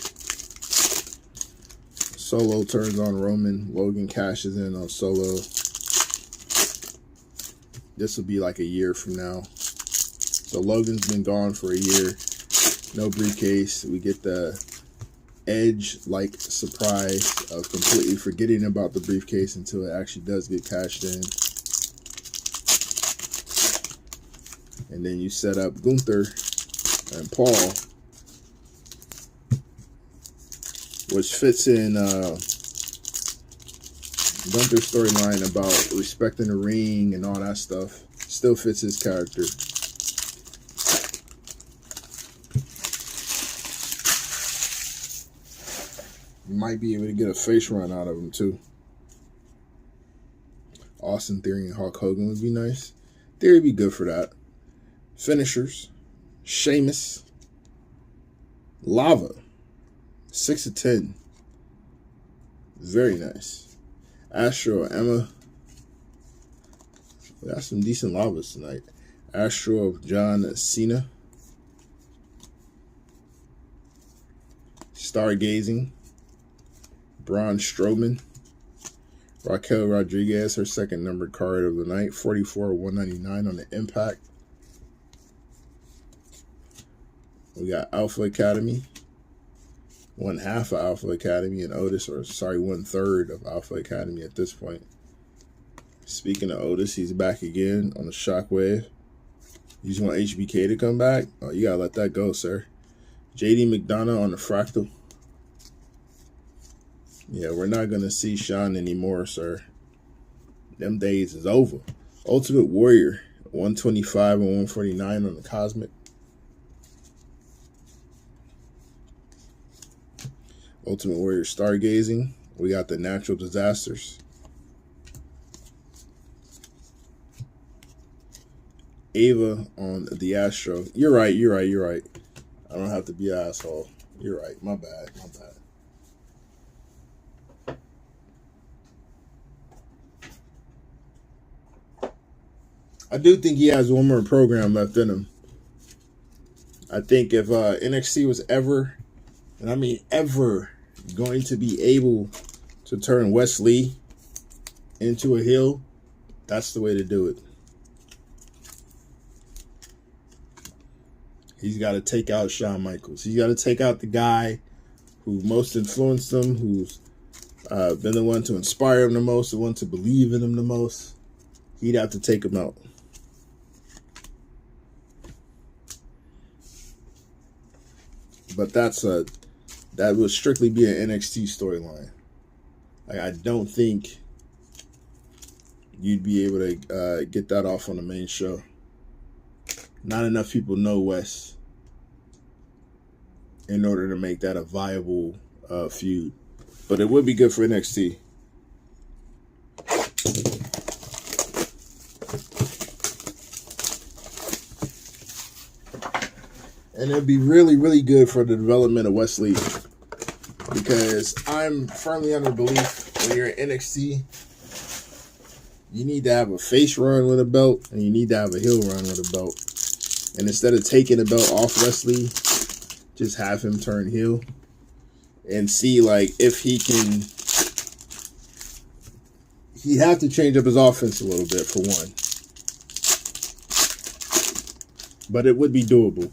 Speaker 1: Solo turns on Roman. Logan cashes in on Solo. This will be like a year from now. So Logan's been gone for a year. No briefcase. We get the Edge-like surprise of completely forgetting about the briefcase until it actually does get cashed in. And then you set up Gunther and Paul, which fits in Gunther's storyline about respecting the ring and all that stuff. Still fits his character. You might be able to get a face run out of him too. Austin Theory and Hulk Hogan would be nice. Theory would be good for that. Finishers. Sheamus. Lava. 6 of 10. Very nice. Astro Emma. We got some decent lavas tonight. Astro of John Cena. Stargazing. Braun Strowman. Raquel Rodriguez, her second numbered card of the night. 44/199 on the Impact. We got Alpha Academy. 1/2 of Alpha Academy and Otis, or sorry, 1/3 of Alpha Academy at this point. Speaking of Otis, he's back again on the Shockwave. You just want HBK to come back? Oh, you gotta let that go, sir. JD McDonough on the Fractal. Yeah, we're not going to see Sean anymore, sir. Them days is over. Ultimate Warrior, 125 and 149 on the Cosmic. Ultimate Warrior Stargazing. We got the Natural Disasters. Ava on the Astro. You're right. I don't have to be an asshole. You're right. My bad. I do think he has one more program left in him. I think if NXT was ever, and I mean ever, going to be able to turn Wes Lee into a heel, that's the way to do it. He's got to take out Shawn Michaels. He's got to take out the guy who most influenced him, who's been the one to inspire him the most, the one to believe in him the most. He'd have to take him out. But that would strictly be an NXT storyline. Like, I don't think you'd be able to get that off on the main show. Not enough people know Wes in order to make that a viable feud. But it would be good for NXT. And it'd be really, really good for the development of Wes Lee. Because I'm firmly under belief when you're in NXT, you need to have a face run with a belt and you need to have a heel run with a belt. And instead of taking the belt off Wes Lee, just have him turn heel and see like if he can. He'd have to change up his offense a little bit for one. But it would be doable.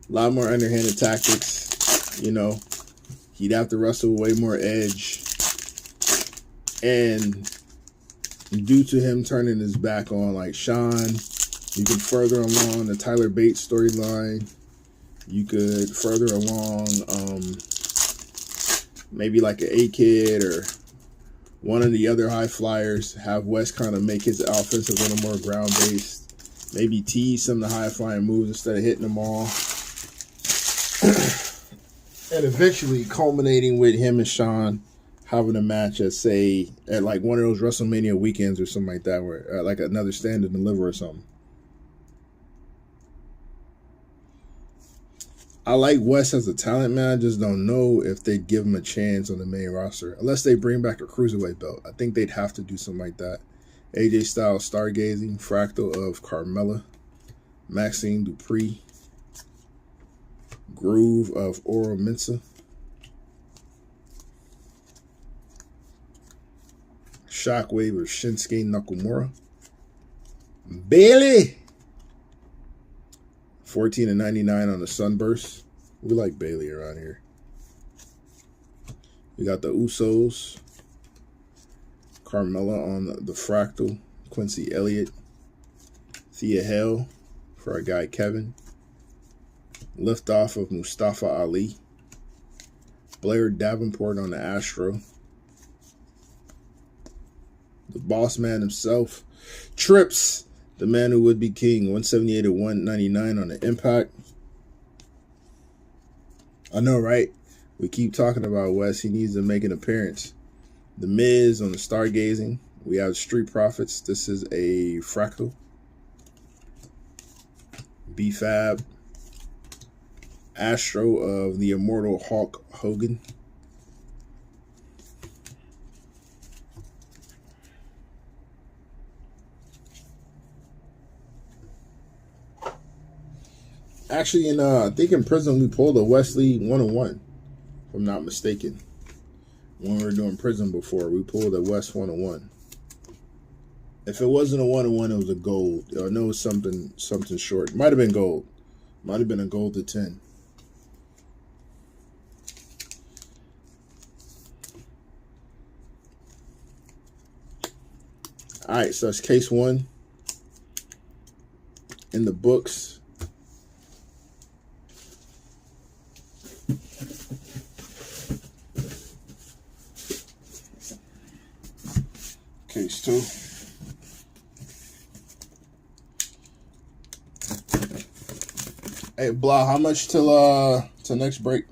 Speaker 1: A lot more underhanded tactics, you know. He'd have to wrestle way more edge. And due to him turning his back on like Sean, you could further along the Tyler Bates storyline. You could further along maybe like an A-Kid or one of the other high flyers. Have Wes kind of make his offense a little more ground-based. Maybe tease some of the high-flying moves instead of hitting them all. And eventually culminating with him and Sean having a match at, say, at like one of those WrestleMania weekends or something like that, where like another Stand and Deliver or something. I like Wes as a talent, man. I just don't know if they'd give him a chance on the main roster. Unless they bring back a Cruiserweight belt. I think they'd have to do something like that. AJ Styles Stargazing, Fractal of Carmella, Maxine Dupree, Groove of Oro Mensah, Shockwave of Shinsuke Nakamura, Bailey, 14/99 on the Sunburst. We like Bailey around here. We got the Usos, Carmella on the Fractal, Quincy Elliott, Thea Hale for our guy Kevin, Liftoff of Mustafa Ali, Blair Davenport on the Astro, the boss man himself, Trips, the man who would be king, 178 to 199 on the Impact. I know, right? We keep talking about Wes. He needs to make an appearance. The Miz on the Stargazing. We have Street Profits. This is a Fractal. B-Fab. Astro of the Immortal Hulk Hogan. Actually, I think in Prism we pulled a Wesley 101, if I'm not mistaken. When we were doing Prism before, we pulled a West 101. If it wasn't a 101, it was a gold. I know it was something short. Might have been gold. Might have been a gold to 10. All right, so that's case 1 in the books. Case 2. Hey, Blah, how much till next break?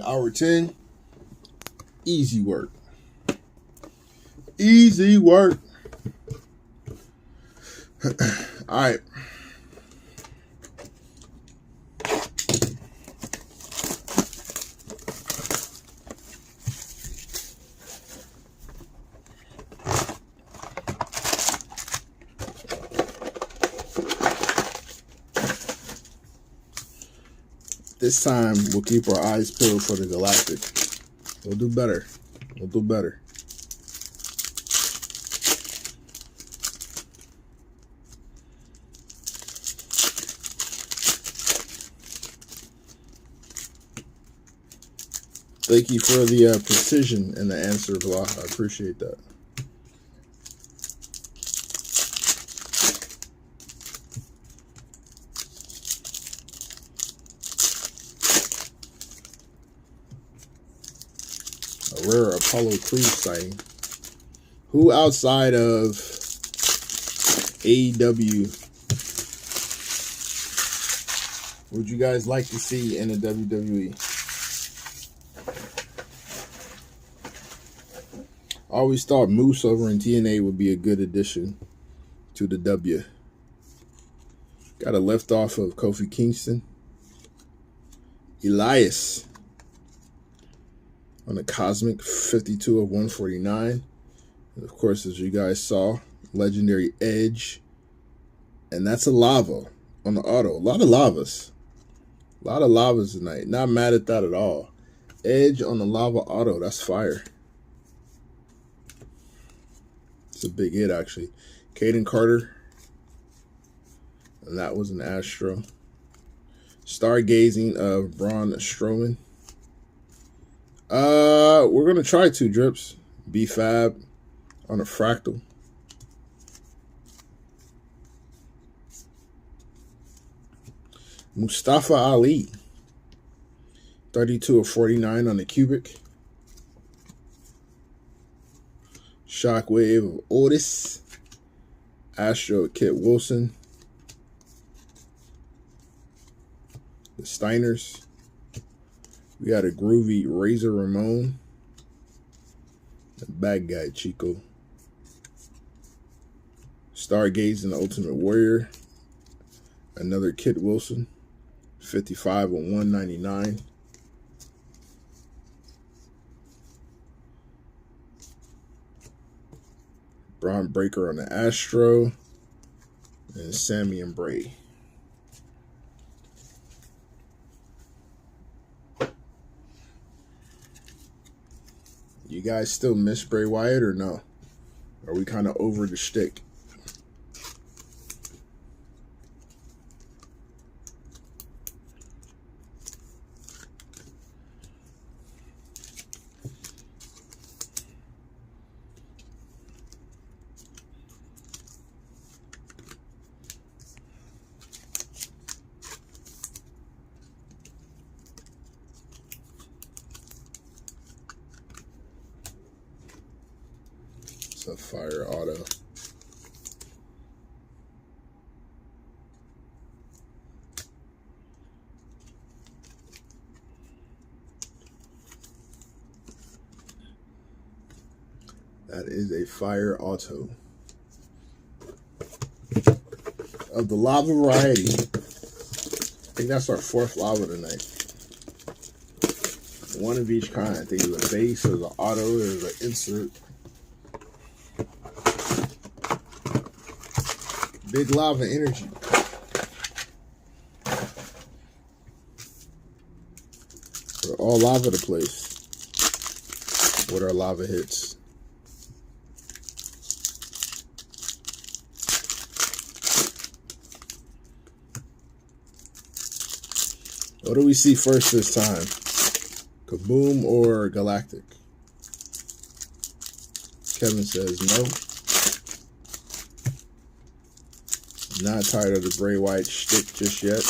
Speaker 1: Hour 10, easy work. Easy work. All right. This time, we'll keep our eyes peeled for the Galactic. We'll do better. We'll do better. Thank you for the precision in the answer, Blah. I appreciate that. A rare Apollo Creed sighting. Who outside of AEW would you guys like to see in the WWE? I always thought Moose over in TNA would be a good addition to the W. Got a left off of Kofi Kingston. Elias on the Cosmic, 52 of 149. And of course, as you guys saw, legendary Edge. And that's a lava on the auto. A lot of lavas. A lot of lavas tonight. Not mad at that at all. Edge on the lava auto. That's fire. It's a big hit, actually. Caden Carter. And that was an Astro. Stargazing of Braun Strowman. We're going to try 2 drips. B-Fab on a Fractal. Mustafa Ali. 32 of 49 on the Cubic. Shockwave of Otis. Astro Kit Wilson. The Steiners. We got a groovy Razor Ramon. The bad guy Chico. Stargaze and the Ultimate Warrior. Another Kit Wilson. 55 of 199. Braun Breaker on the Astro. And Sammy and Bray. You guys still miss Bray Wyatt or no? Are we kind of over the shtick? It's a fire auto. That is a fire auto. Of the lava variety, I think that's our 4th lava tonight. One of each kind. I think it was a base, there's an auto, there's an insert. Big lava energy. We're all lava the place with our lava hits. What do we see first this time? Kaboom or Galactic? Kevin says no. Not tired of the Bray Wyatt shtick just yet.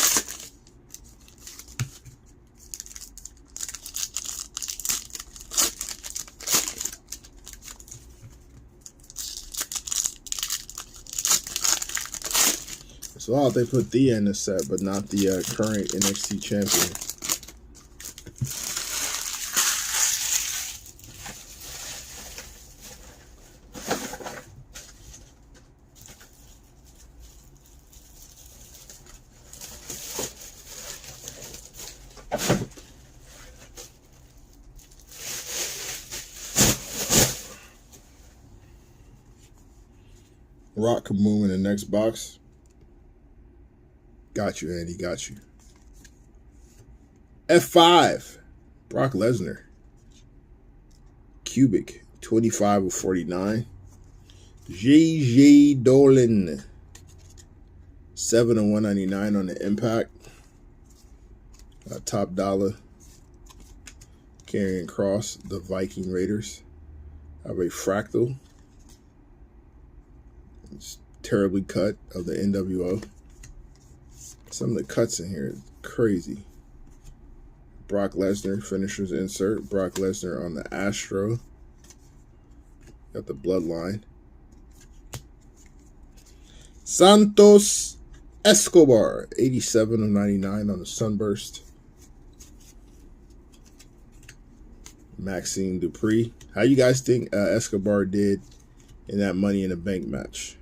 Speaker 1: So odd they put Thea in the set, but not the current NXT champion. Rock Kaboom in the next box. Got you, Andy. Got you. F5. Brock Lesnar. Cubic. 25 of 49. JJ Dolan. 7 of 199 on the Impact. Top dollar. Karrion Kross. The Viking Raiders. I have a fractal. It's terribly cut of the NWO. Some of the cuts in here is crazy. Brock Lesnar, finishers insert. Brock Lesnar on the Astro. Got the bloodline. Santos Escobar, 87 of 99 on the Sunburst. Maxine Dupree. How you guys think Escobar did in that Money in the Bank match?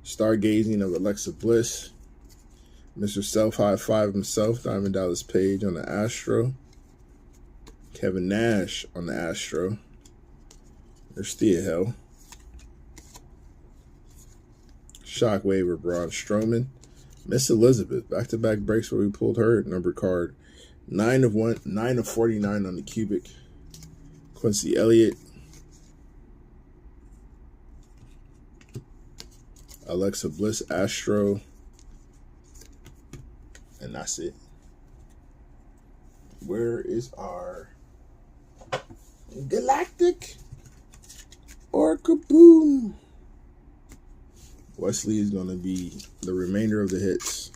Speaker 1: Stargazing of Alexa Bliss. Mr. Self High Five himself, Diamond Dallas Page on the Astro. Kevin Nash on the Astro. There's Thea Hell. Shockwave of Braun Strowman. Miss Elizabeth, back-to-back breaks where we pulled her number card. 9 of 49 on the Cubic. Quincy Elliott. Alexa Bliss Astro. And that's it. Where is our Galactic or Kaboom? Wesley is going to be the remainder of the hits.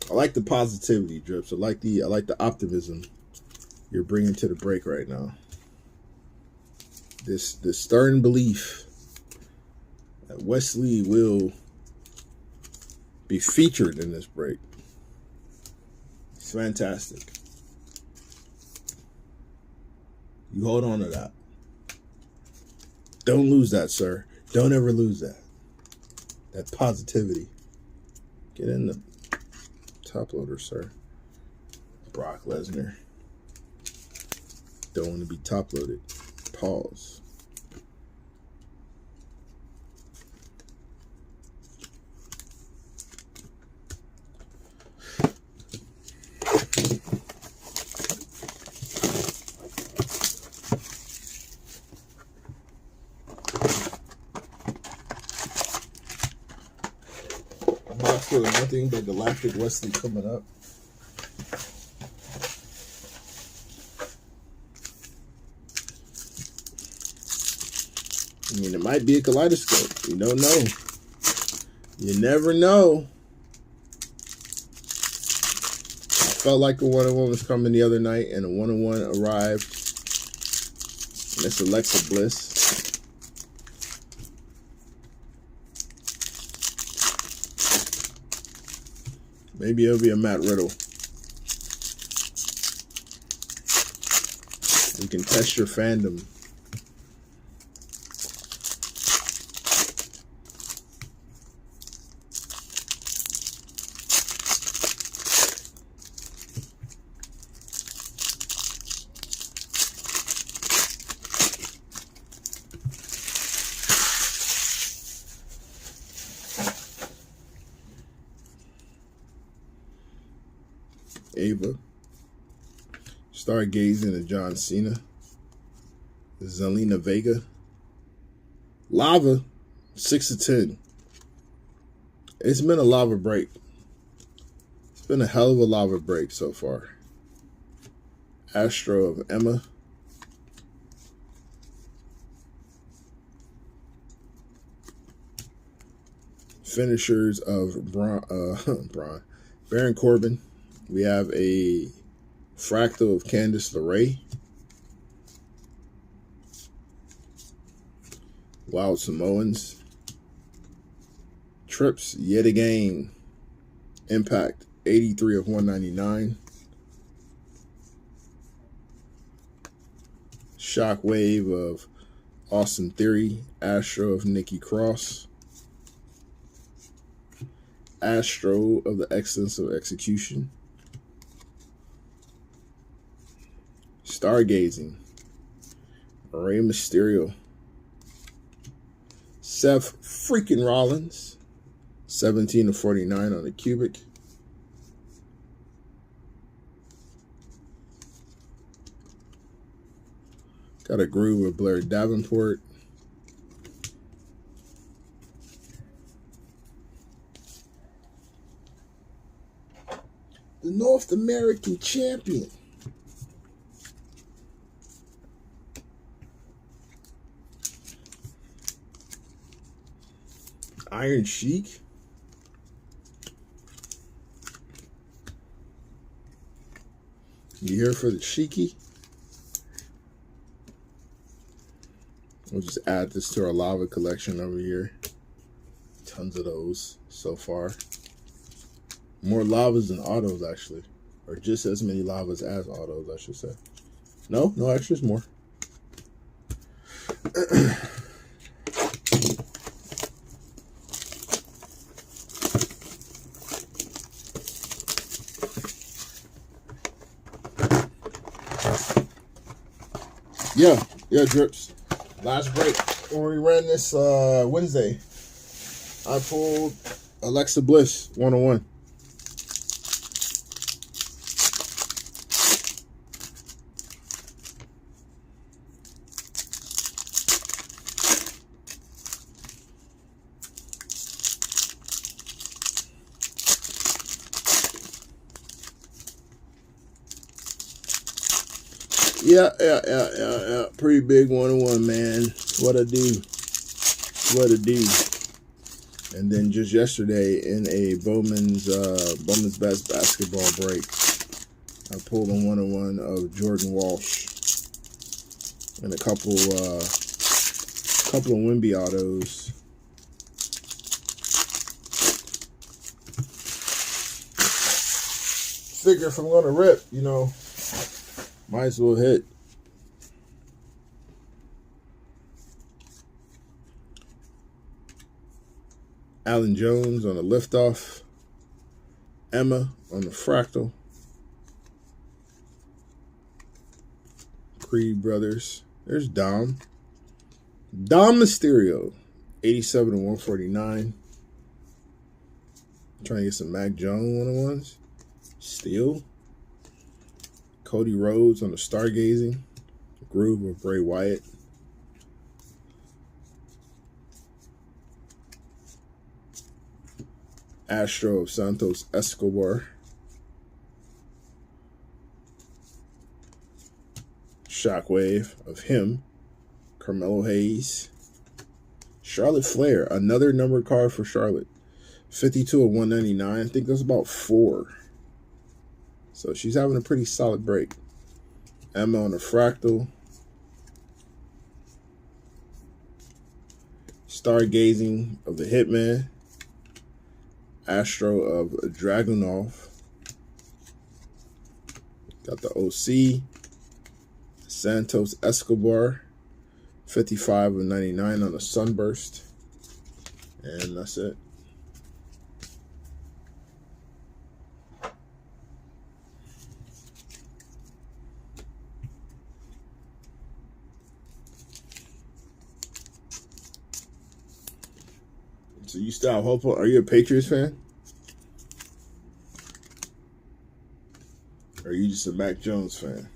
Speaker 1: I like the positivity, Drips. I like the optimism you're bringing to the break right now. This stern belief that Wesley will be featured in this break. It's fantastic. You hold on to that. Don't lose that, sir. Don't ever lose that. That positivity. Get in the top loader, sir. Brock Lesnar. Don't want to be top loaded. Pause. for nothing but Galactic Wesley coming up. I mean, it might be a kaleidoscope. You don't know. You never know. I felt like a 1-on-1 was coming the other night, and a 1-on-1 arrived. And it's Alexa Bliss. Maybe it'll be a Matt Riddle. You can test your fandom. Ava, Stargazing to John Cena, Zelina Vega, Lava, 6 of 10. It's been a lava break. It's been a hell of a lava break so far. Astro of Emma, finishers of Baron Corbin. We have a fractal of Candice LeRae. Wild Samoans. Trips yet again. Impact 83 of 199. Shockwave of Austin Theory. Astro of Nikki Cross. Astro of the Excellence of Execution. Stargazing, Rey Mysterio, Seth freaking Rollins, 17 of 49 on the cubic. Got a groove with Blair Davenport. The North American champion. Iron Sheik. You here for the Sheiky? We'll just add this to our lava collection over here. Tons of those so far. More lavas than autos, actually. Or just as many lavas as autos, I should say. No extras, more. Yeah, Drips. Last break, when we ran this Wednesday, I pulled Alexa Bliss 101. Yeah. Pretty big 101, man. What I do. And then just yesterday in a Bowman's Best basketball break, I pulled a 101 of Jordan Walsh and a couple of Wemby autos. Figure if I'm gonna rip, might as well hit. Alan Jones on the liftoff. Emma on the fractal. Creed Brothers. There's Dom. Dom Mysterio. 87 and 149. Trying to get some Mac Jones 101s. Steel. Cody Rhodes on the Stargazing. Groove of Bray Wyatt. Astro of Santos Escobar. Shockwave of him. Carmelo Hayes. Charlotte Flair, another numbered card for Charlotte. 52 of 199. I think that's about 4. So she's having a pretty solid break. Emma on the Fractal. Stargazing of the Hitman. Astro of Dragunov. Got the OC. Santos Escobar. 55 of 99 on the Sunburst. And that's it. So you still have hope? Are you a Patriots fan? Or are you just a Mac Jones fan?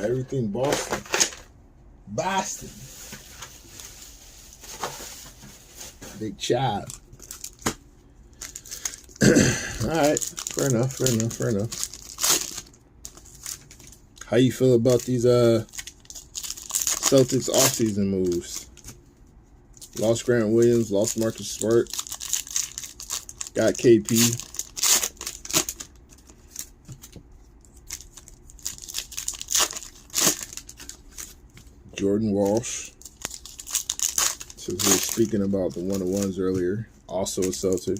Speaker 1: Everything Boston. Boston. Big chop. Alright. Fair enough. How you feel about these Celtics offseason moves? Lost Grant Williams, lost Marcus Smart. Got KP. Jordan Walsh. So we were speaking about the one-on-ones earlier. Also a Celtic.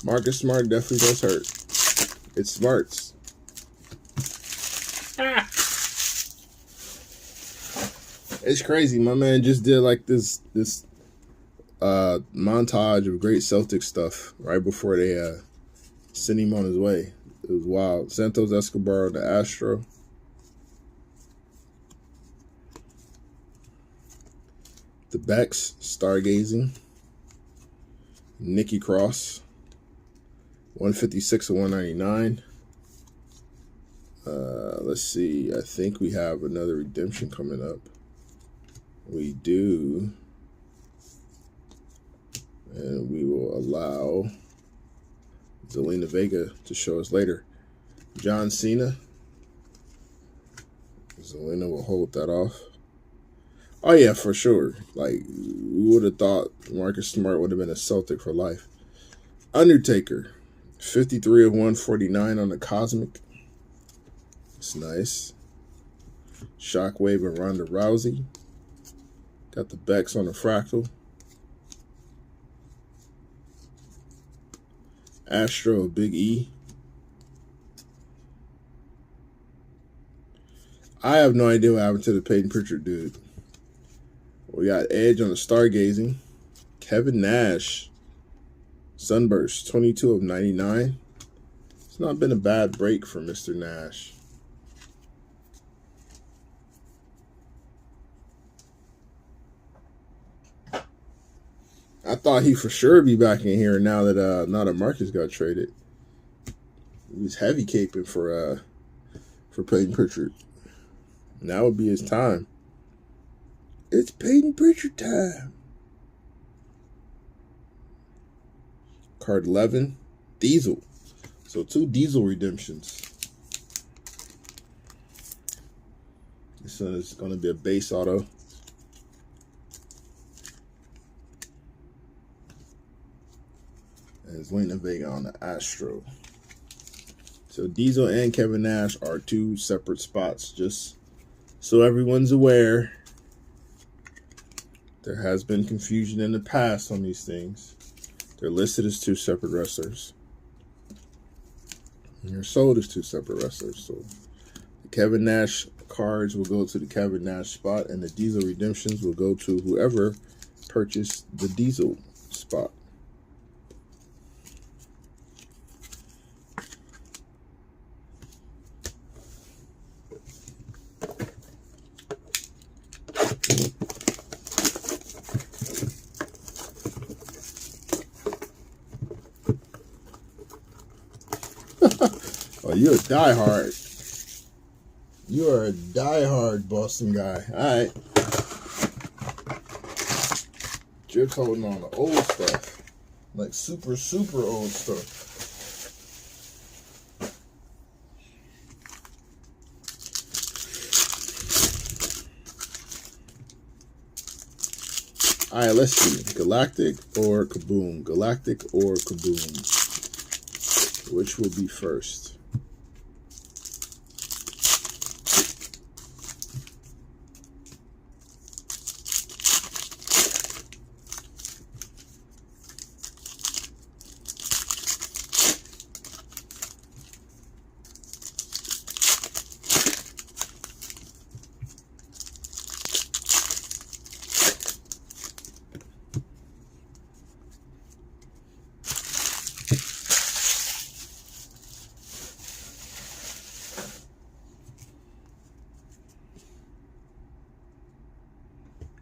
Speaker 1: Marcus Smart definitely does hurt. It's Smarts. It's crazy. My man just did like this montage of great Celtic stuff right before they sent him on his way. It was wild. Santos Escobar, the Astro. The Becks, Stargazing. Nikki Cross. 156 of 199. Let's see. I think we have another redemption coming up. We do. And we will allow Zelina Vega to show us later. John Cena. Zelina will hold that off. Oh, yeah, for sure. Like, we would have thought Marcus Smart would have been a Celtic for life. Undertaker. 53 of 149 on the Cosmic. It's nice. Shockwave and Ronda Rousey. Got the Becks on the Fractal. Astro, Big E. I have no idea what happened to the Peyton Pritchard dude. We got Edge on the Stargazing. Kevin Nash. Sunburst, 22 of 99. It's not been a bad break for Mr. Nash. I thought he for sure be back in here now that Marcus got traded. He was heavy caping for Peyton Pritchard. Now would be his time. It's Peyton Pritchard time. Card 11, Diesel. So 2 Diesel redemptions. This one is going to be a base auto. And Zelina Vega on the Astro. So Diesel and Kevin Nash are 2 separate spots. Just so everyone's aware. There has been confusion in the past on these things. They're listed as 2 separate wrestlers. And you're sold as two separate wrestlers. So the Kevin Nash cards will go to the Kevin Nash spot, and the Diesel redemptions will go to whoever purchased the Diesel spot. Oh, you're a diehard. You are a diehard Boston guy. All right. You're holding on to old stuff. Like super, super old stuff. All right, let's see. Galactic or Kaboom? Galactic or Kaboom? Which will be first?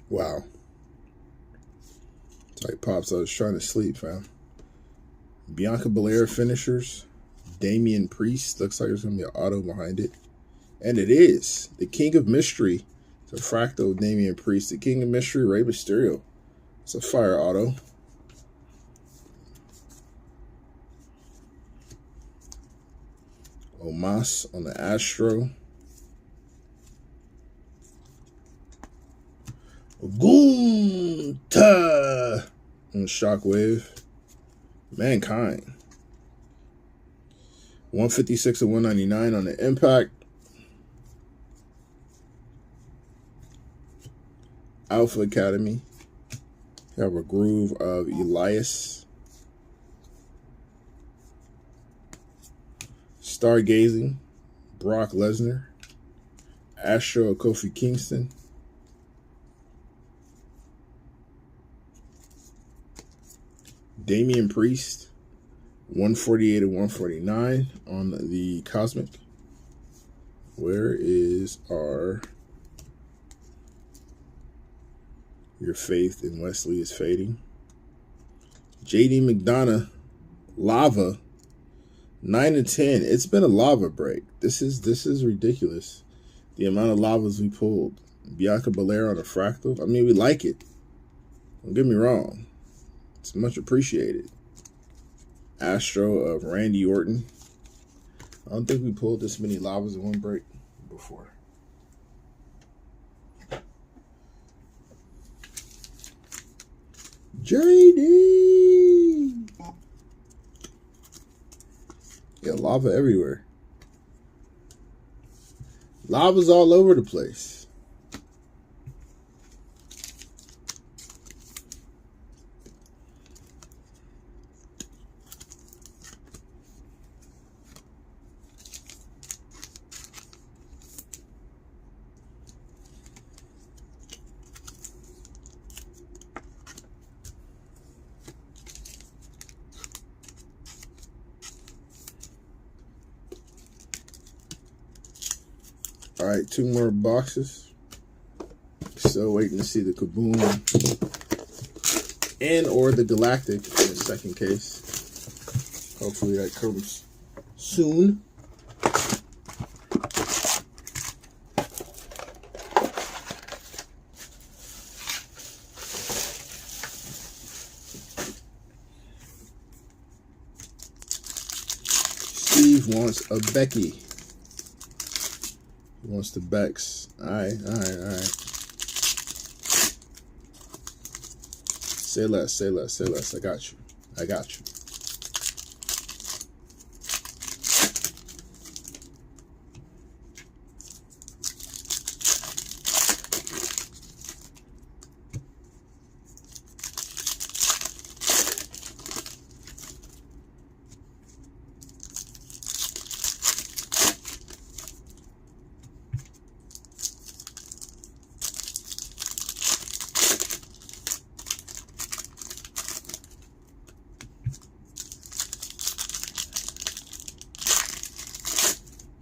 Speaker 1: Wow. It's like Pops, I was trying to sleep, fam. Bianca Belair finishers. Damian Priest. Looks like there's going to be an auto behind it. And it is. The King of Mystery. It's a fractal Damian Priest. The King of Mystery, Rey Mysterio. It's a fire auto. Omos on the Astro. Gunta on Shockwave. Mankind. 156 and 199 on the Impact. Alpha Academy. You have a groove of Elias. Stargazing. Brock Lesnar. Astro Kofi Kingston. Damian Priest, 148 and 149 on the Cosmic. Where is our Your Faith in Wesley is Fading? JD McDonough, Lava, 9 and 10. It's been a lava break. This is ridiculous. The amount of lavas we pulled. Bianca Belair on a fractal. I mean, we like it. Don't get me wrong. It's much appreciated. Astro of Randy Orton. I don't think we pulled this many lavas in one break before. JD. Yeah, lava everywhere. Lava's all over the place. All right, 2 more boxes. Still waiting to see the Kaboom and or the Galactic in the second case. Hopefully that comes soon. Steve wants a Becky. He wants the Becks. All right. Say less. I got you.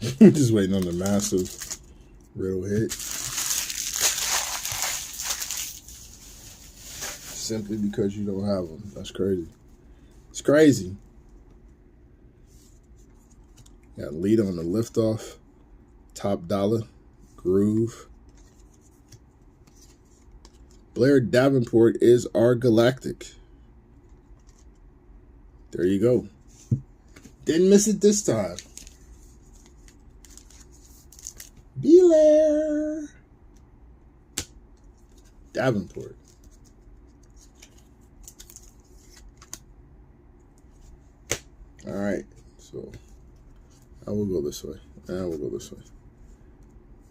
Speaker 1: Just waiting on the massive riddle hit. Simply because you don't have them. That's crazy. It's crazy. Got lead on the liftoff. Top dollar. Groove. Blair Davenport is our Galactic. There you go. Didn't miss it this time. Blair Davenport. All right, so I will go this way. I will go this way.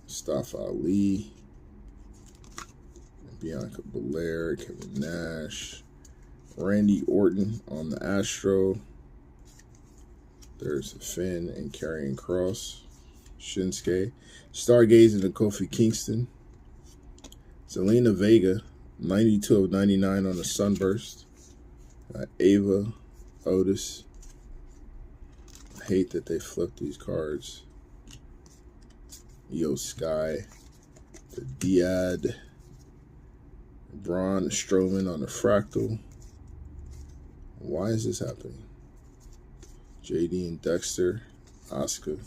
Speaker 1: Mustafa Ali, Bianca Belair, Kevin Nash, Randy Orton on the Astro. There's Finn and Karrion Kross, Shinsuke, Stargazing and Kofi Kingston, Zelina Vega, 92 of 99 on the Sunburst, Ava, Otis. I hate that they flipped these cards. Io Sky, the Diad, Braun Strowman on the Fractal. Why is this happening? JD and Dexter, Asuka.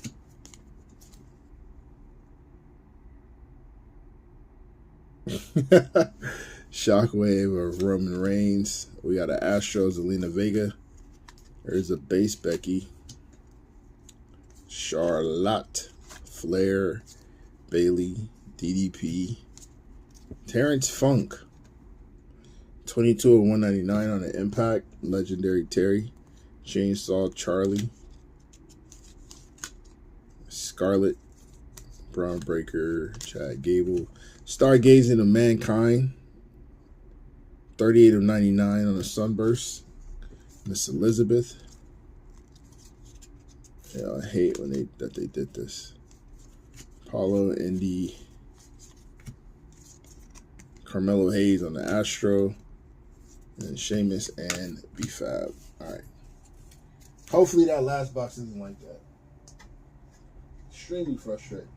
Speaker 1: Shockwave of Roman Reigns. We got an Astro, Zelina Vega. There's a base Becky. Charlotte, Flair, Bailey, DDP, Terrence Funk, 22 of 199 on the Impact, Legendary Terry, Chainsaw Charlie, Scarlett, Braun Breaker, Chad Gable, Stargazing of Mankind, 38 of 99 on the Sunburst, Miss Elizabeth. Yeah, I hate when they did this. Paulo, Indy, Carmelo Hayes on the Astro, and Sheamus and B-Fab. All right. Hopefully that last box isn't like that. Extremely frustrating.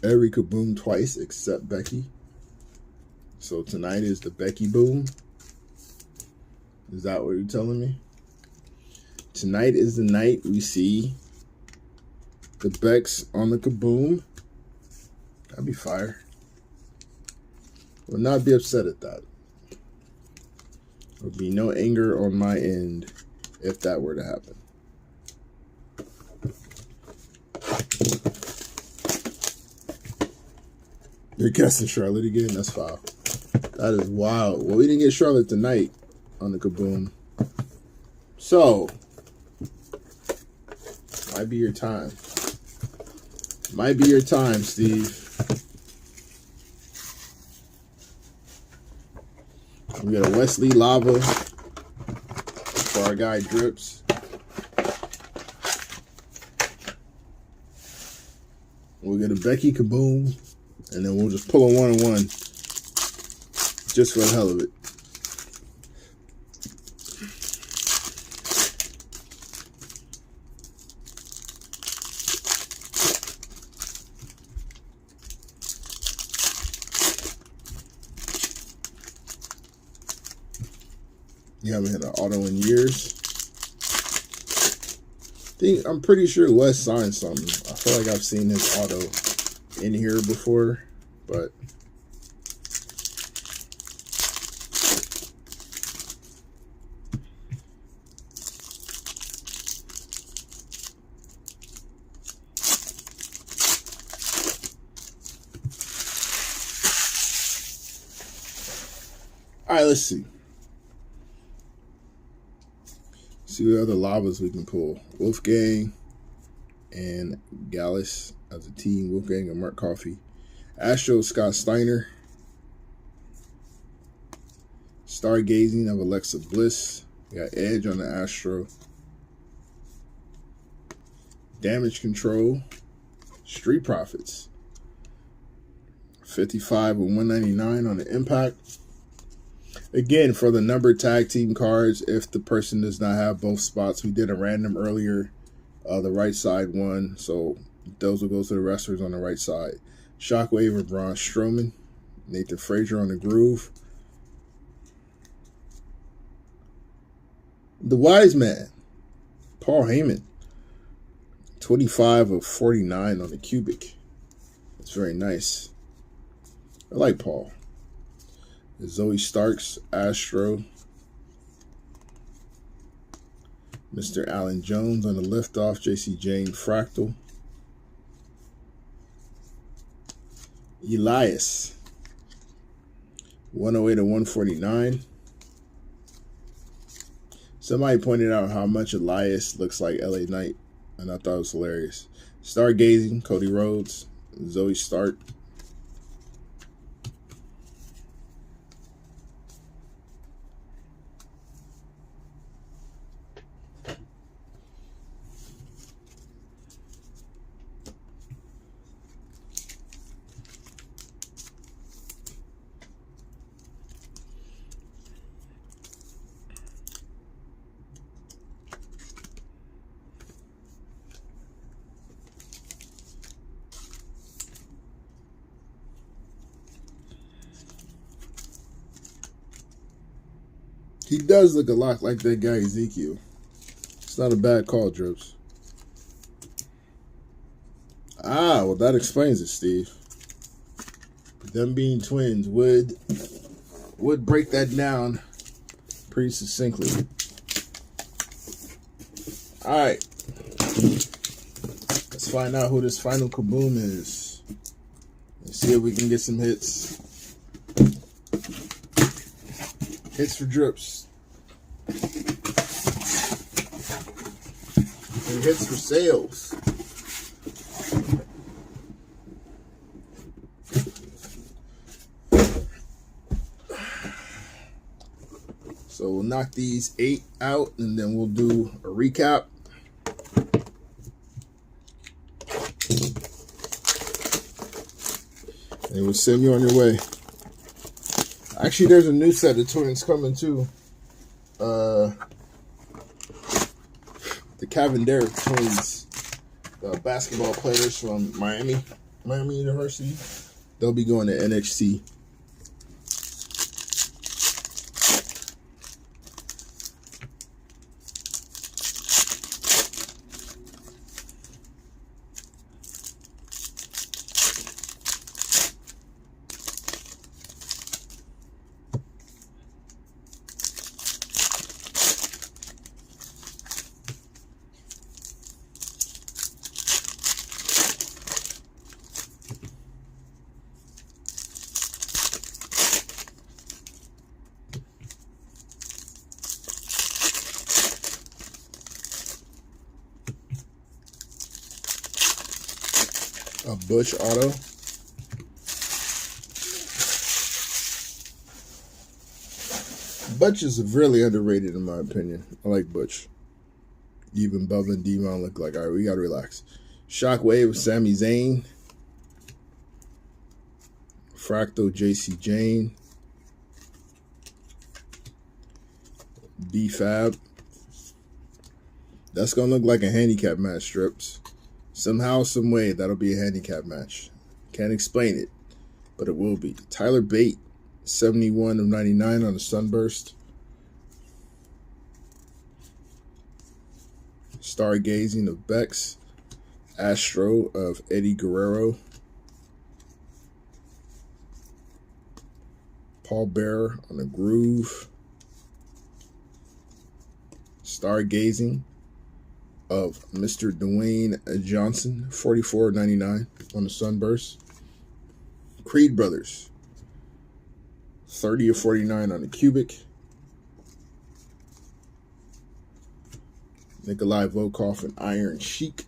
Speaker 1: Every kaboom twice except Becky. So tonight is the Becky boom. Is that what you're telling me? Tonight is the night we see the Becks on the kaboom. That'd be fire. Would not be upset at that. There would be no anger on my end if that were to happen. You're guessing Charlotte again? That's foul. That is wild. Well, we didn't get Charlotte tonight on the kaboom. So, might be your time. Might be your time, Steve. We got a Wesley Lava for our guy Drips. We got a Becky kaboom. And then we'll just pull a 1-on-1 just for the hell of it. You haven't hit an auto in years. I'm pretty sure Wes signed something. I feel like I've seen his auto in here before, but all right, let's see. See what other lavas we can pull. Wolfgang and Gallus as a team. Wolfgang and Mark Coffey. Astro Scott Steiner. Stargazing of Alexa Bliss. We got Edge on the Astro. Damage Control. Street Profits. 55 of 199 on the Impact. Again, for the numbered tag team cards, if the person does not have both spots, we did a random earlier. The right side won, so those will go to the wrestlers on the right side. Shockwave of Braun Strowman. Nathan Frazier on the Groove. The Wise Man. Paul Heyman. 25 of 49 on the Cubic. That's very nice. I like Paul. Zoe Starks, Astro. Mr. Allen Jones on the Liftoff, JC Jane Fractal. Elias, 108 of 149. Somebody pointed out how much Elias looks like LA Knight, and I thought it was hilarious. Stargazing, Cody Rhodes, Zoe Stark. He does look a lot like that guy Ezekiel. It's not a bad call, Drips. Ah, well, that explains it, Steve. Them being twins would break that down pretty succinctly. All right. Let's find out who this final kaboom is. Let's see if we can get some hits. Hits for Drips. And hits for sales. So we'll knock these 8 out and then we'll do a recap. And we'll send you on your way. Actually, there's a new set of twins coming too. The Cavendish twins, basketball players from Miami University. They'll be going to NXT. A Butch auto. Butch is really underrated in my opinion. I like Butch. Even Bubba and Devon look like, all right, we got to relax. Shockwave, Sami Zayn. Fractal, JC Jane. B-Fab. That's going to look like a handicap match, Strips. Somehow, some way, that'll be a handicap match. Can't explain it, but it will be. Tyler Bate, 71 of 99 on the Sunburst. Stargazing of Bex. Astro of Eddie Guerrero. Paul Bearer on the Groove. Stargazing of Mr. Dwayne Johnson, 44.99 on the Sunburst. Creed Brothers, 30 of 49 on the Cubic. Nikolai Volkov and Iron Sheik.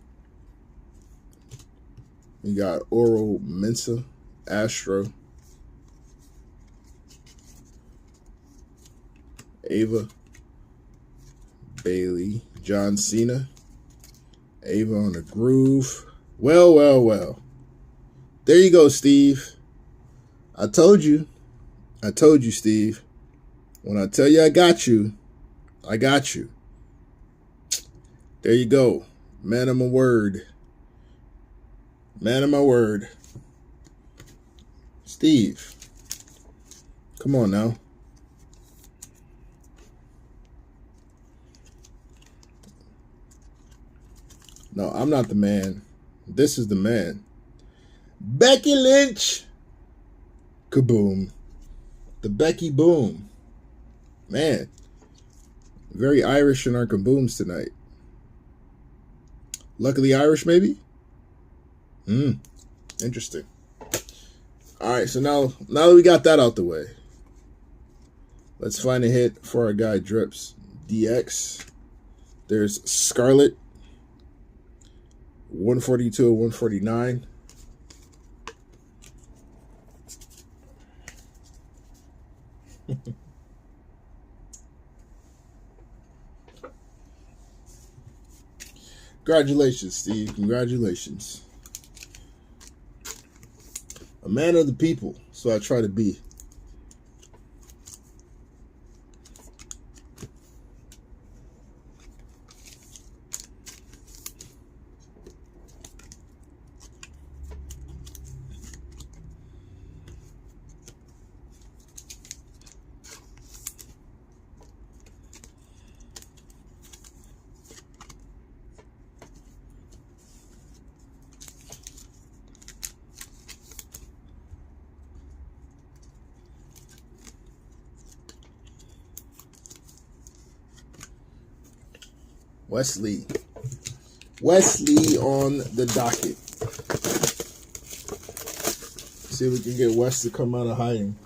Speaker 1: We got Oro Mensa, Astro. Ava, Bailey, John Cena. Ava on the Groove. Well, well, well. There you go, Steve. I told you. I told you, Steve. When I tell you I got you, I got you. There you go. Man of my word. Man of my word. Steve. Come on now. No, I'm not the man. This is the man. Becky Lynch. Kaboom. The Becky Boom. Man. Very Irish in our kabooms tonight. Luckily Irish, maybe? Interesting. All right, so now that we got that out the way, let's find a hit for our guy Drips. DX. There's Scarlet. 142 and 149. Congratulations, Steve. Congratulations. A man of the people, so I try to be. Wesley on the docket. See if we can get Wes to come out of hiding.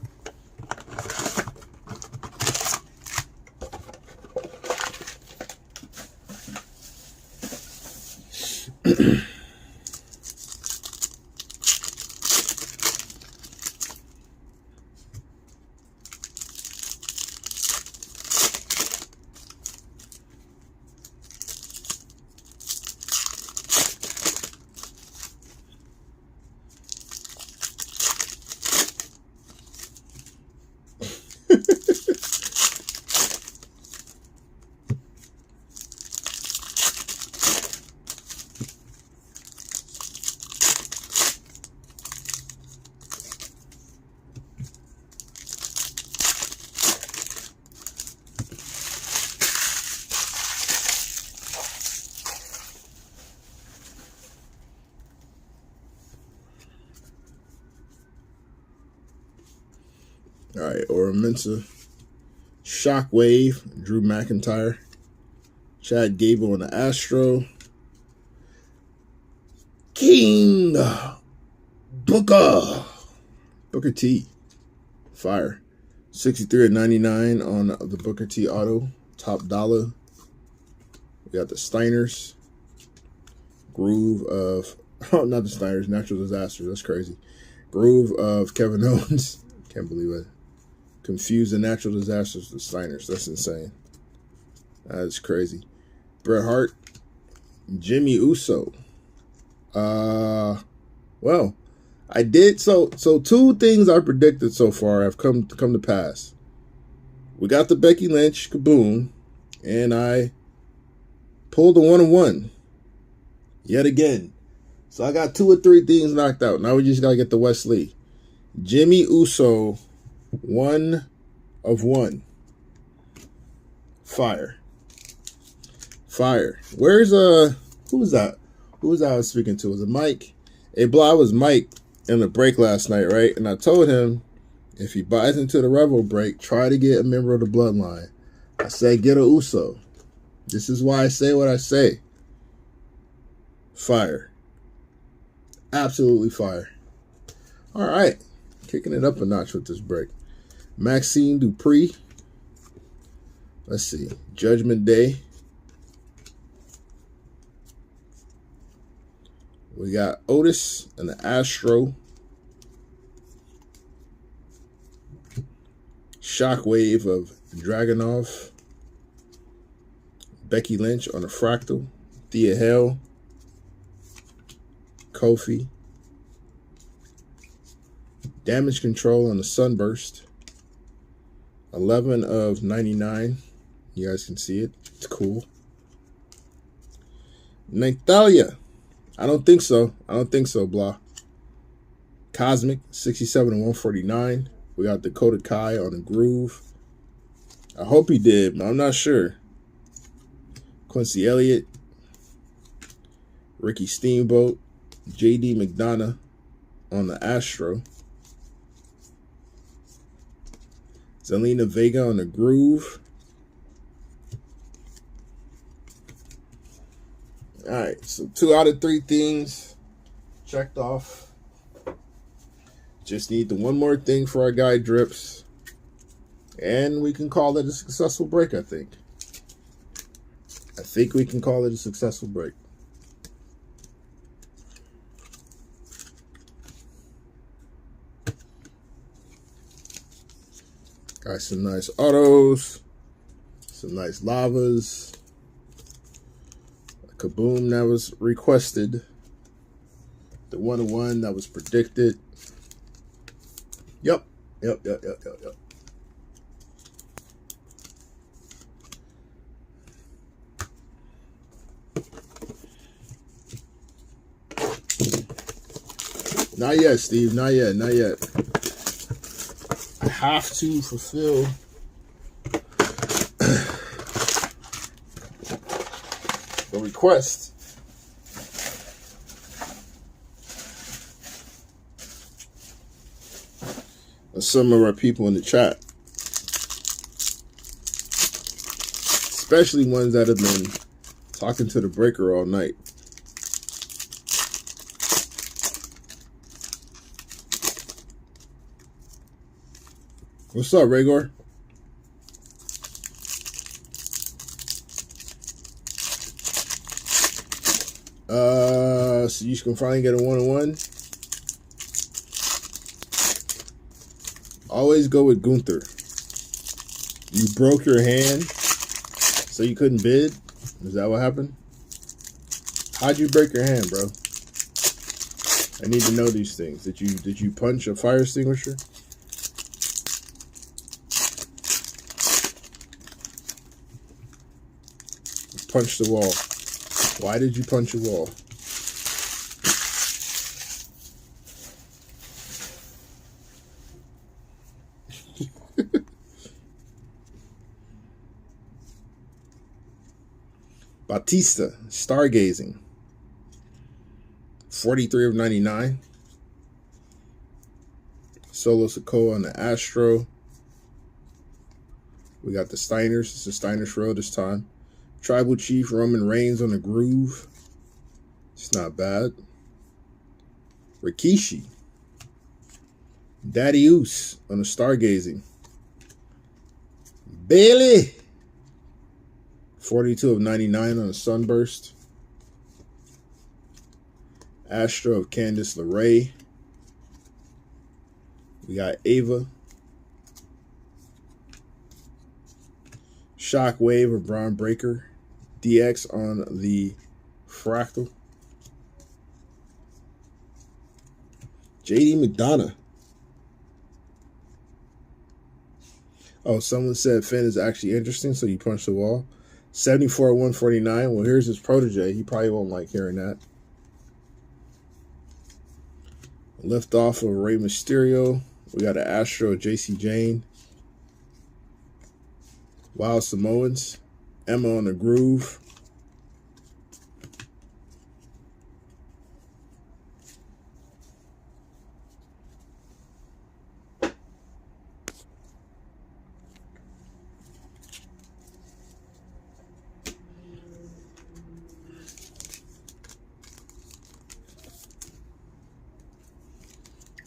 Speaker 1: All right, Aura Mensa, Shockwave, Drew McIntyre, Chad Gable on the Astro, King Booker T, fire, 63 and 99 on the Booker T auto, top dollar. We got the Steiners, Groove of, oh, not the Steiners, Natural Disasters, that's crazy. Groove of Kevin Owens, can't believe it. Confuse the Natural Disasters with the Steiners. That's insane. That's crazy. Bret Hart. Jimmy Uso. Well, I did so two things I predicted so far have come to pass. We got the Becky Lynch kaboom, and I pulled a 1-1 yet again. So I got 2 or 3 things knocked out. Now we just gotta get the Wesley. Jimmy Uso. 1 of 1. Fire. Where's who was that? Who was I was speaking to? Was it Mike? Hey, blah, I was Mike in the break last night, right? And I told him if he buys into the Revel break, try to get a member of the bloodline. I said get a Uso. This is why I say what I say. Fire. Absolutely fire. All right. Kicking it up a notch with this break. Maxine Dupree. Let's see. Judgment Day. We got Otis and the Astro. Shockwave of Dragunov. Becky Lynch on a Fractal. Thea Hale. Kofi. Damage control on the Sunburst. 11 of 99. You guys can see it. It's cool. Natalia. I don't think so. I don't think so, blah. Cosmic, 67 and 149. We got Dakota Kai on the groove. I hope he did, but I'm not sure. Quincy Elliott. Ricky Steamboat. JD McDonough on the Astro. Zelina Vega on the groove. All right, so 2 out of 3 things checked off. Just need the one more thing for our guy Drips. And we can call it a successful break, I think. I think we can call it a successful break. Got some nice autos. Some nice lavas. A Kaboom that was requested. The 101 that was predicted. Yep. Not yet, Steve. Not yet. I have to fulfill the request. Of some of our people in the chat. Especially ones that have been talking to the breaker all night. What's up, Rhaegar? So you can finally get a 1-on-1. Always go with Gunther. You broke your hand, so you couldn't bid? Is that what happened? How'd you break your hand, bro? I need to know these things. Did you punch a fire extinguisher? Punch the wall. Why did you punch a wall? Batista, Stargazing. 43 of 99. Solo Sikoa on the Astro. We got the Steiners. It's the Steiners row this time. Tribal Chief Roman Reigns on the groove. It's not bad. Rikishi. Daddy Oos on the Stargazing. Bailey. 42 of 99 on the Sunburst. Astro of Candice LeRae. We got Ava. Shockwave of Braun Breaker. DX on the Fractal. JD McDonough. Oh, someone said Finn is actually interesting, so you punch the wall. 74 of 149. Well, here's his protege. He probably won't like hearing that. Lift off of Rey Mysterio. We got an Astro JC Jane. Wild Samoans. Emma on the groove.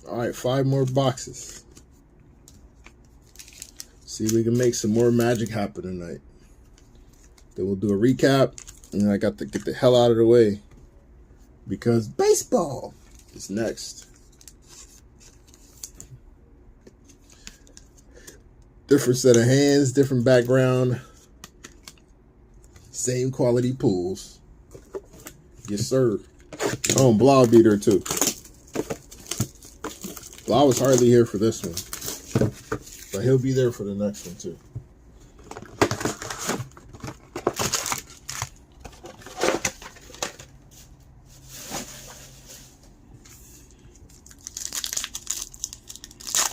Speaker 1: All right, 5 more boxes. See if we can make some more magic happen tonight. Then we'll do a recap, and I got to get the hell out of the way because baseball is next. Different set of hands, different background, same quality pools. Yes, sir. Oh, and Blah will be there too. Blah was hardly here for this one, but he'll be there for the next one too.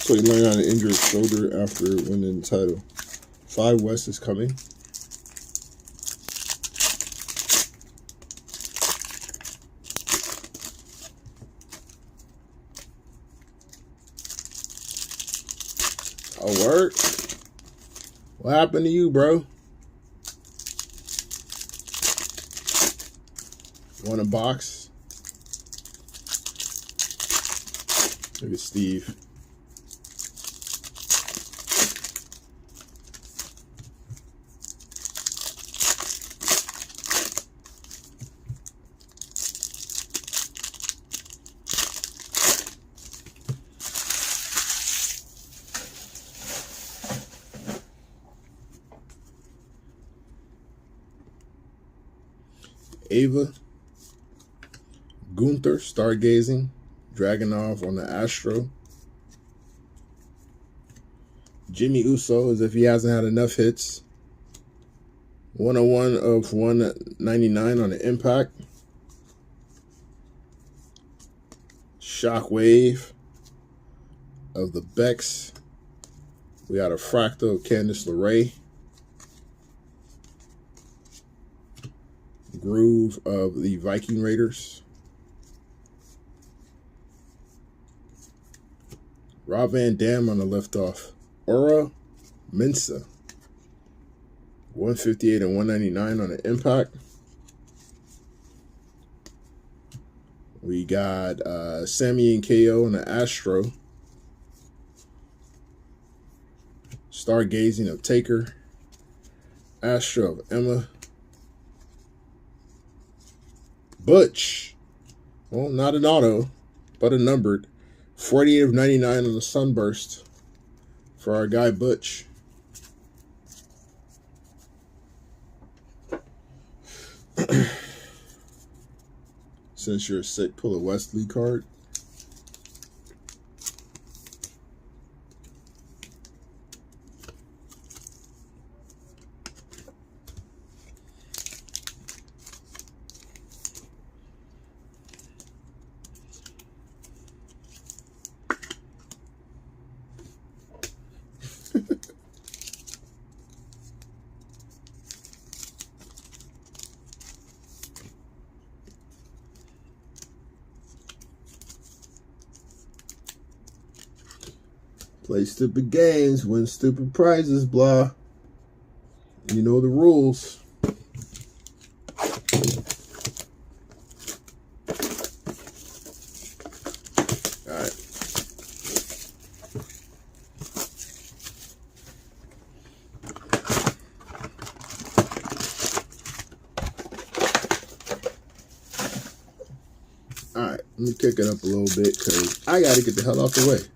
Speaker 1: So he learned how to injure his shoulder after winning the title. 5 West is coming. Oh, word? What happened to you, bro? Want a box? Look at Steve. Ava, Gunther, stargazing, Dragunov on the Astro. Jimmy Uso, as if he hasn't had enough hits. 101 of 199 on the Impact. Shockwave of the Becks. We got a Fractal of Candice LeRae. Groove of the Viking Raiders. Rob Van Dam on the liftoff. Aura Mensa. 158 and 199 on the Impact. We got Sammy and KO on the Astro. Stargazing of Taker. Astro of Emma. Butch. Well, not an auto, but a numbered. 48 of 99 on the Sunburst for our guy Butch. Since you're sick, pull a Wesley card. Play stupid games, win stupid prizes, blah. You know the rules. All right. All right, let me kick it up a little bit because I got to get the hell out the way.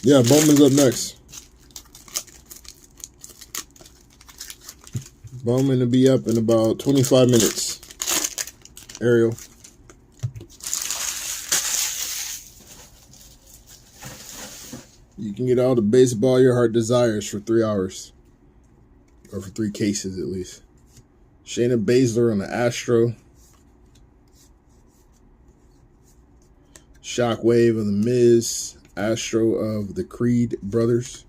Speaker 1: Yeah, Bowman's up next. Bowman will be up in about 25 minutes. Ariel. You can get all the baseball your heart desires for 3 hours. Or for 3 cases at least. Shayna Baszler on the Astro. Shockwave of the Miz. Astro of the Creed brothers.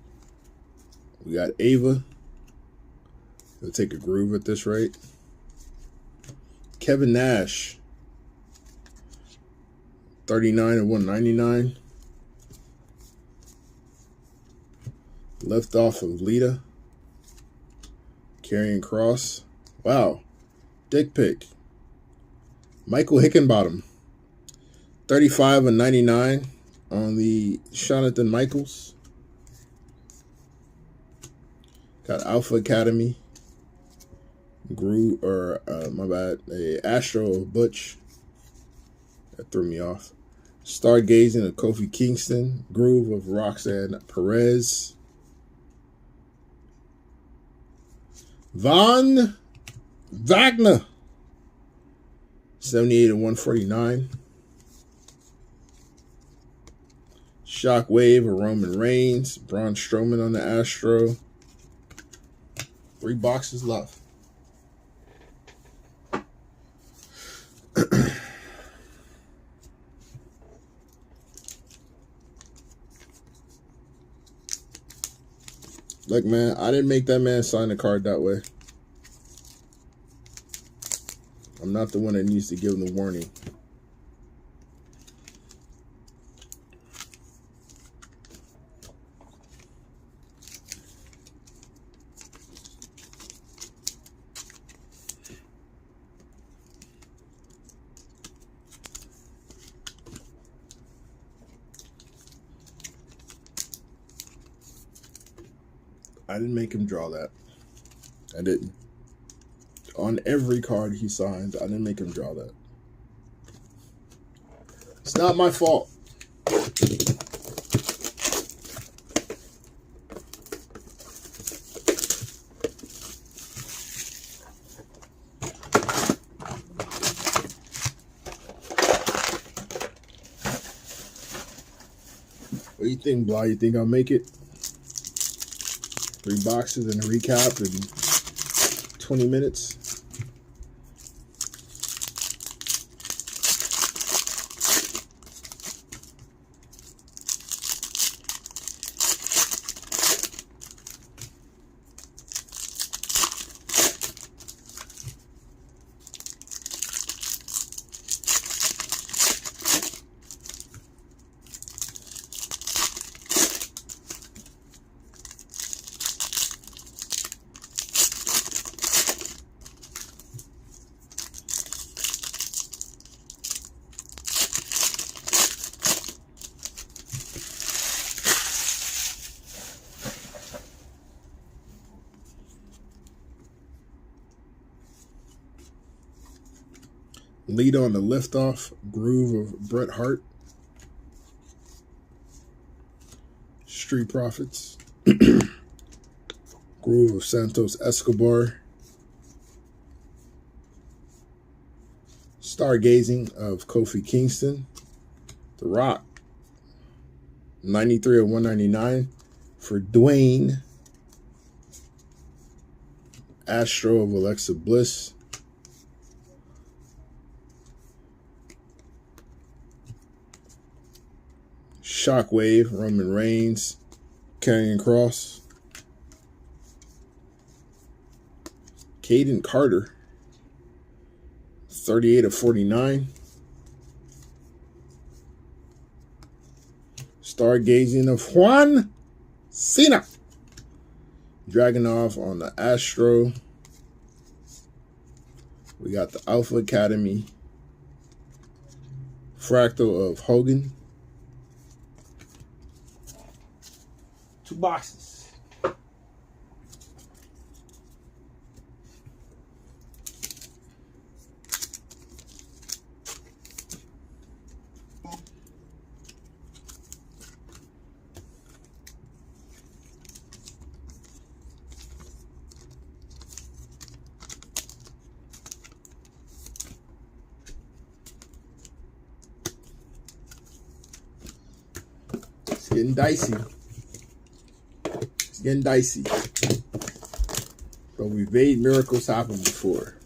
Speaker 1: We got Ava. He'll take a groove at this rate. Kevin Nash. 39 and 199. Left off of Lita. Karrion Kross. Wow. Dick pic. Michael Hickenbottom. 35 of 99 on the Jonathan Michaels. Got Alpha Academy. My bad. A Astro of Butch. That threw me off. Stargazing of Kofi Kingston. Groove of Roxanne Perez. Von Wagner. 78 of 149. Shockwave of Roman Reigns. Braun Strowman on the Astro. 3 boxes left. Look, man, I didn't make that man sign the card that way. I'm not the one that needs to give him the warning. I didn't make him draw that. I didn't. On every card he signs, I didn't make him draw that. It's not my fault. What do you think, Blah? You think I'll make it? 3 boxes and a recap in 20 minutes. Lead on the Liftoff, Groove of Bret Hart. Street Profits. Groove of Santos Escobar. Stargazing of Kofi Kingston. The Rock. 93 of 199 for Dwayne. Astro of Alexa Bliss. Shockwave, Roman Reigns, Karrion Kross. Caden Carter, 38 of 49. Stargazing of Juan Cena. Dragunov on the Astro. We got the Alpha Academy. Fractal of Hogan. 2 boxes. It's getting dicey. Getting dicey, but we've made miracles happen before.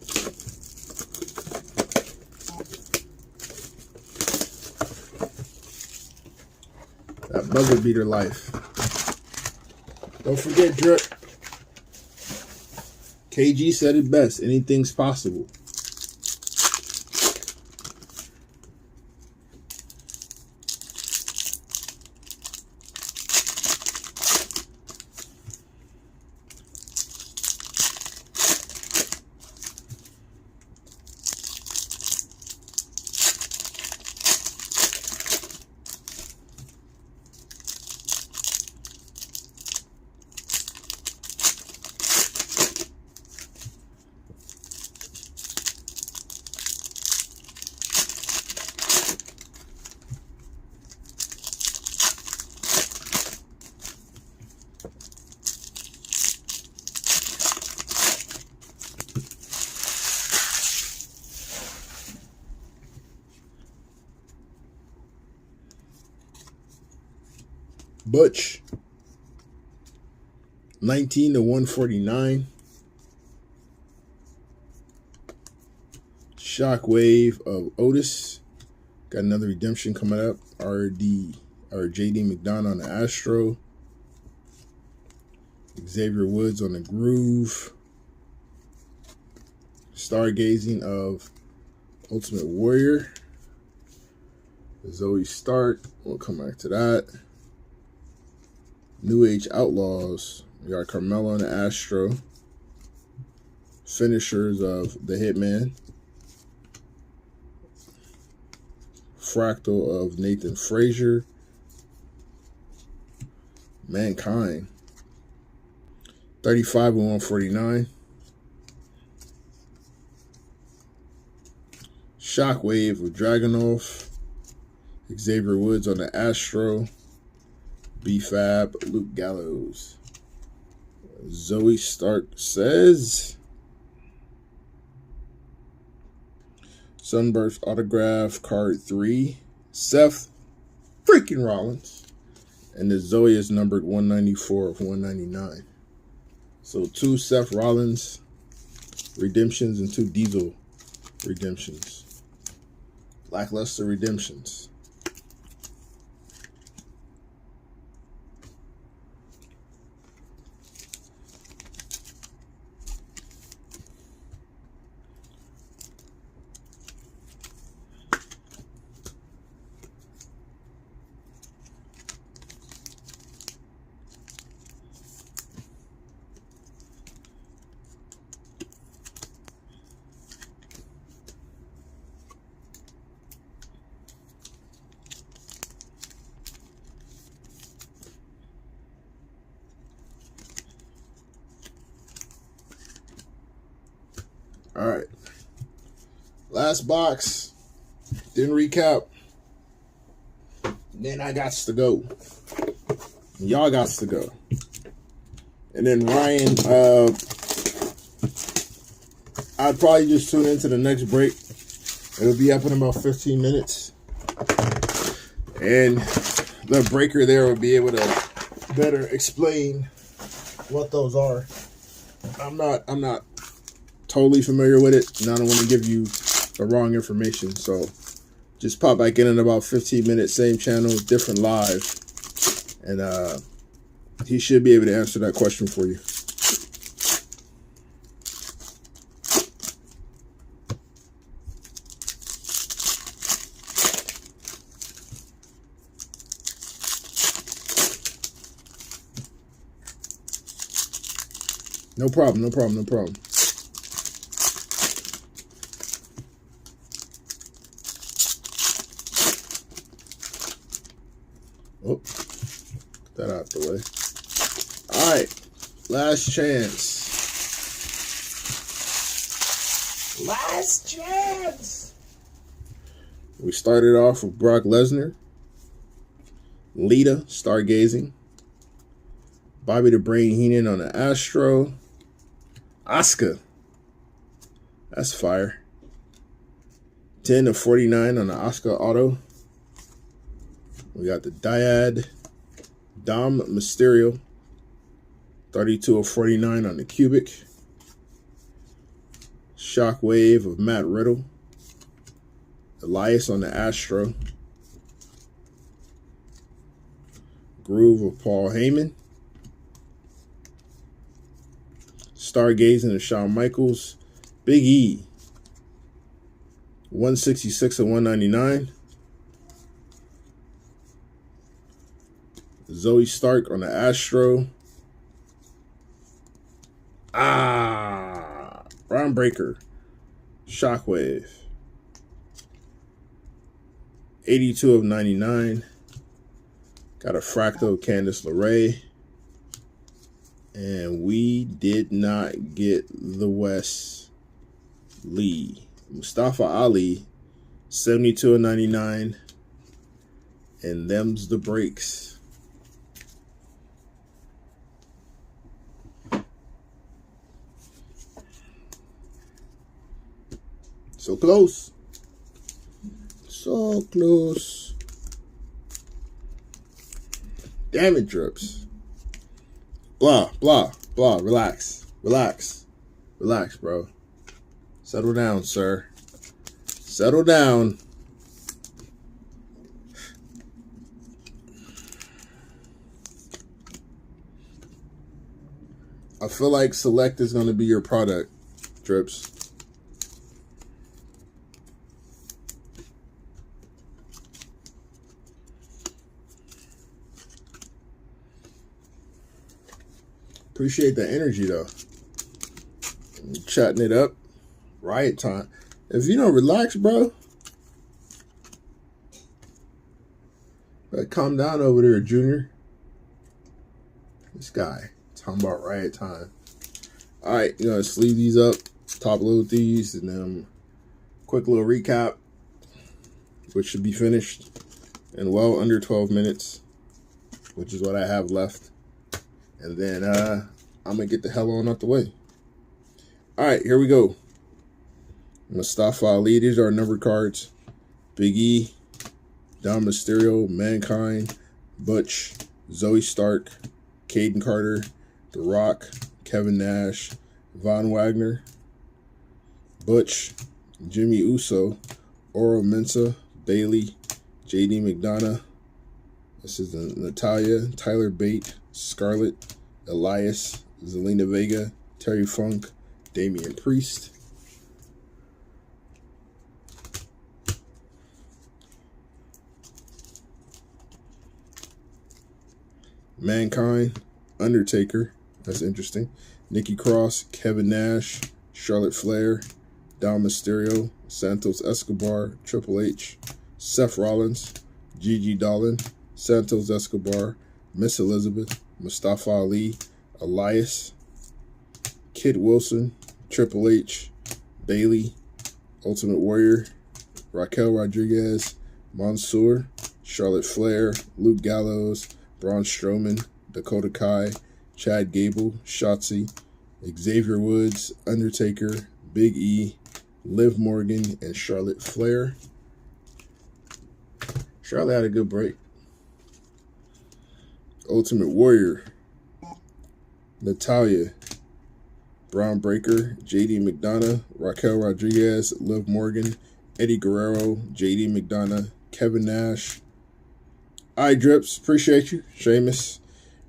Speaker 1: That buzzer beater life. Don't forget, Drip. KG said it best. Anything's possible. Butch. 19/149. Shockwave of Otis. Got another redemption coming up. JD McDonough on the Astro. Xavier Woods on the Groove. Stargazing of Ultimate Warrior. Zoe Stark. We'll come back to that. New Age Outlaws. We got Carmelo on the Astro. Finishers of the Hitman. Fractal of Nathan Frazier. Mankind. 35/149. Shockwave of Dragunov. Xavier Woods on the Astro. B-Fab, Luke Gallows. Zoe Stark says Sunburst Autograph Card 3. Seth freaking Rollins. And the Zoe is numbered 194/199. So 2 Seth Rollins redemptions and 2 Diesel redemptions. Lackluster redemptions. All right. Last box. Didn't recap. Then I got to go. Y'all got to go. And then Ryan, I'd probably just tune into the next break. It'll be up in about 15 minutes. And the breaker there will be able to better explain what those are. I'm not totally familiar with it, and I don't want to give you the wrong information. So just pop back in about 15 minutes, same channel, different live, and he should be able to answer that question for you. No problem, no problem, no problem. Oh, get that out the way. All right, last chance. Last chance. We started off with Brock Lesnar, Lita, Stargazing, Bobby the Brain Heenan on the Astro, Asuka, that's fire. 10/49 on the Asuka Auto. We got the Dyad, Dom Mysterio, 32/49 on the Cubic. Shockwave of Matt Riddle. Elias on the Astro. Groove of Paul Heyman. Stargazing of Shawn Michaels. Big E. 166/199. Zoe Stark on the Astro. Ron Breaker. Shockwave. 82/99. Got a Fractal Candice LeRae. And we did not get the Wes Lee. Mustafa Ali. 72/99. And them's the breaks. So close. So close. Damn it, Drips. Blah, blah, blah. Relax. Relax. Relax, bro. Settle down, sir. Settle down. I feel like Select is going to be your product, Drips. Appreciate the energy, though. Chatting it up. Riot time. If you don't relax, bro, calm down over there, Junior. This guy talking about riot time. All right, you know, sleeve these up, top load these, and then quick little recap, which should be finished in well under 12 minutes, which is what I have left. And then I'm going to get the hell on out the way. All right, here we go. Mustafa Ali. These are numbered cards. Big E, Dom Mysterio, Mankind, Butch, Zoe Stark, Caden Carter, The Rock, Kevin Nash, Von Wagner, Butch, Jimmy Uso, Oro Mensah, Bailey, JD McDonough. This is Natalia, Tyler Bate, Scarlett, Elias, Zelina Vega, Terry Funk, Damian Priest. Mankind, Undertaker. That's interesting. Nikki Cross, Kevin Nash, Charlotte Flair, Dom Mysterio, Santos Escobar, Triple H, Seth Rollins, Gigi Dolan, Santos Escobar, Miss Elizabeth, Mustafa Ali, Elias, Kid Wilson, Triple H, Bailey, Ultimate Warrior, Raquel Rodriguez, Mansoor, Charlotte Flair, Luke Gallows, Braun Strowman, Dakota Kai, Chad Gable, Shotzi, Xavier Woods, Undertaker, Big E, Liv Morgan, and Charlotte Flair. Charlotte had a good break. Ultimate Warrior, Natalia, Braun Breaker, JD McDonough, Raquel Rodriguez, Liv Morgan, Eddie Guerrero, JD McDonough, Kevin Nash. Drips, appreciate you. Sheamus,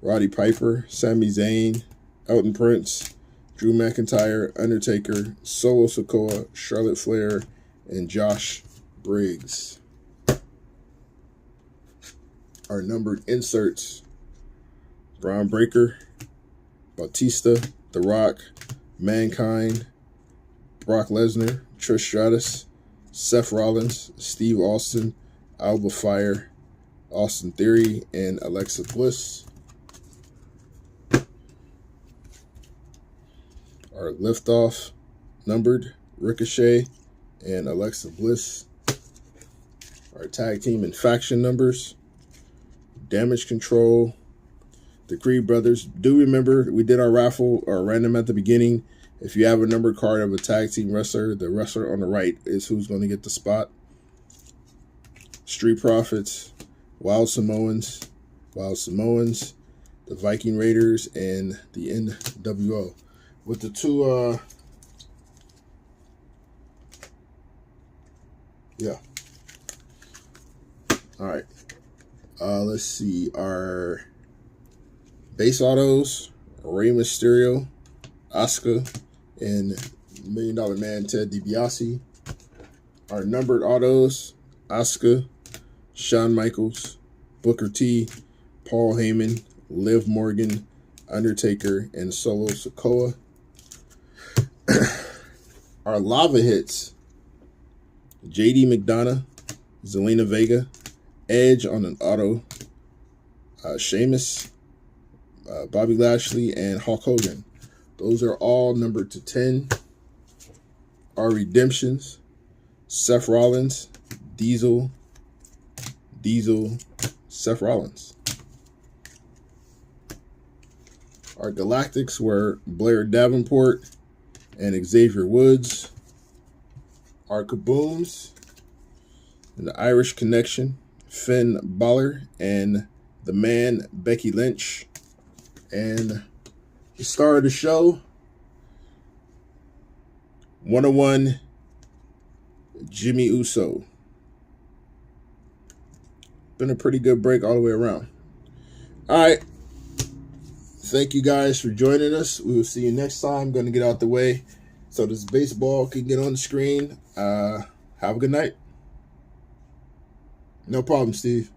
Speaker 1: Roddy Piper, Sami Zayn, Elton Prince, Drew McIntyre, Undertaker, Solo Sikoa, Charlotte Flair, and Josh Briggs. Our numbered inserts: Braun Breaker, Batista, The Rock, Mankind, Brock Lesnar, Trish Stratus, Seth Rollins, Steve Austin, Alba Fire, Austin Theory, and Alexa Bliss. Our liftoff numbered: Ricochet and Alexa Bliss. Our tag team and faction numbers: Damage Control, the Creed Brothers. Do remember, we did our raffle or random at the beginning. If you have a numbered card of a tag team wrestler, the wrestler on the right is who's going to get the spot. Street Profits, Wild Samoans, the Viking Raiders, and the NWO. With the two, All right. Let's see. Our base autos: Rey Mysterio, Asuka, and $1 Million Man Ted DiBiase. Our numbered autos: Asuka, Shawn Michaels, Booker T, Paul Heyman, Liv Morgan, Undertaker, and Solo Sikoa. Our lava hits: JD McDonough, Zelina Vega, Edge on an auto, Sheamus, Bobby Lashley, and Hulk Hogan. Those are all numbered to 10. Our redemptions: Seth Rollins, Diesel, Seth Rollins. Our Galactics were Blair Davenport and Xavier Woods. Our Kabooms: and the Irish Connection, Finn Balor and the man, Becky Lynch. And the star of the show, 101, Jimmy Uso. Been a pretty good break all the way around. All right. Thank you guys for joining us. We will see you next time. Going to get out the way so this baseball can get on the screen. Have a good night. No problem, Steve.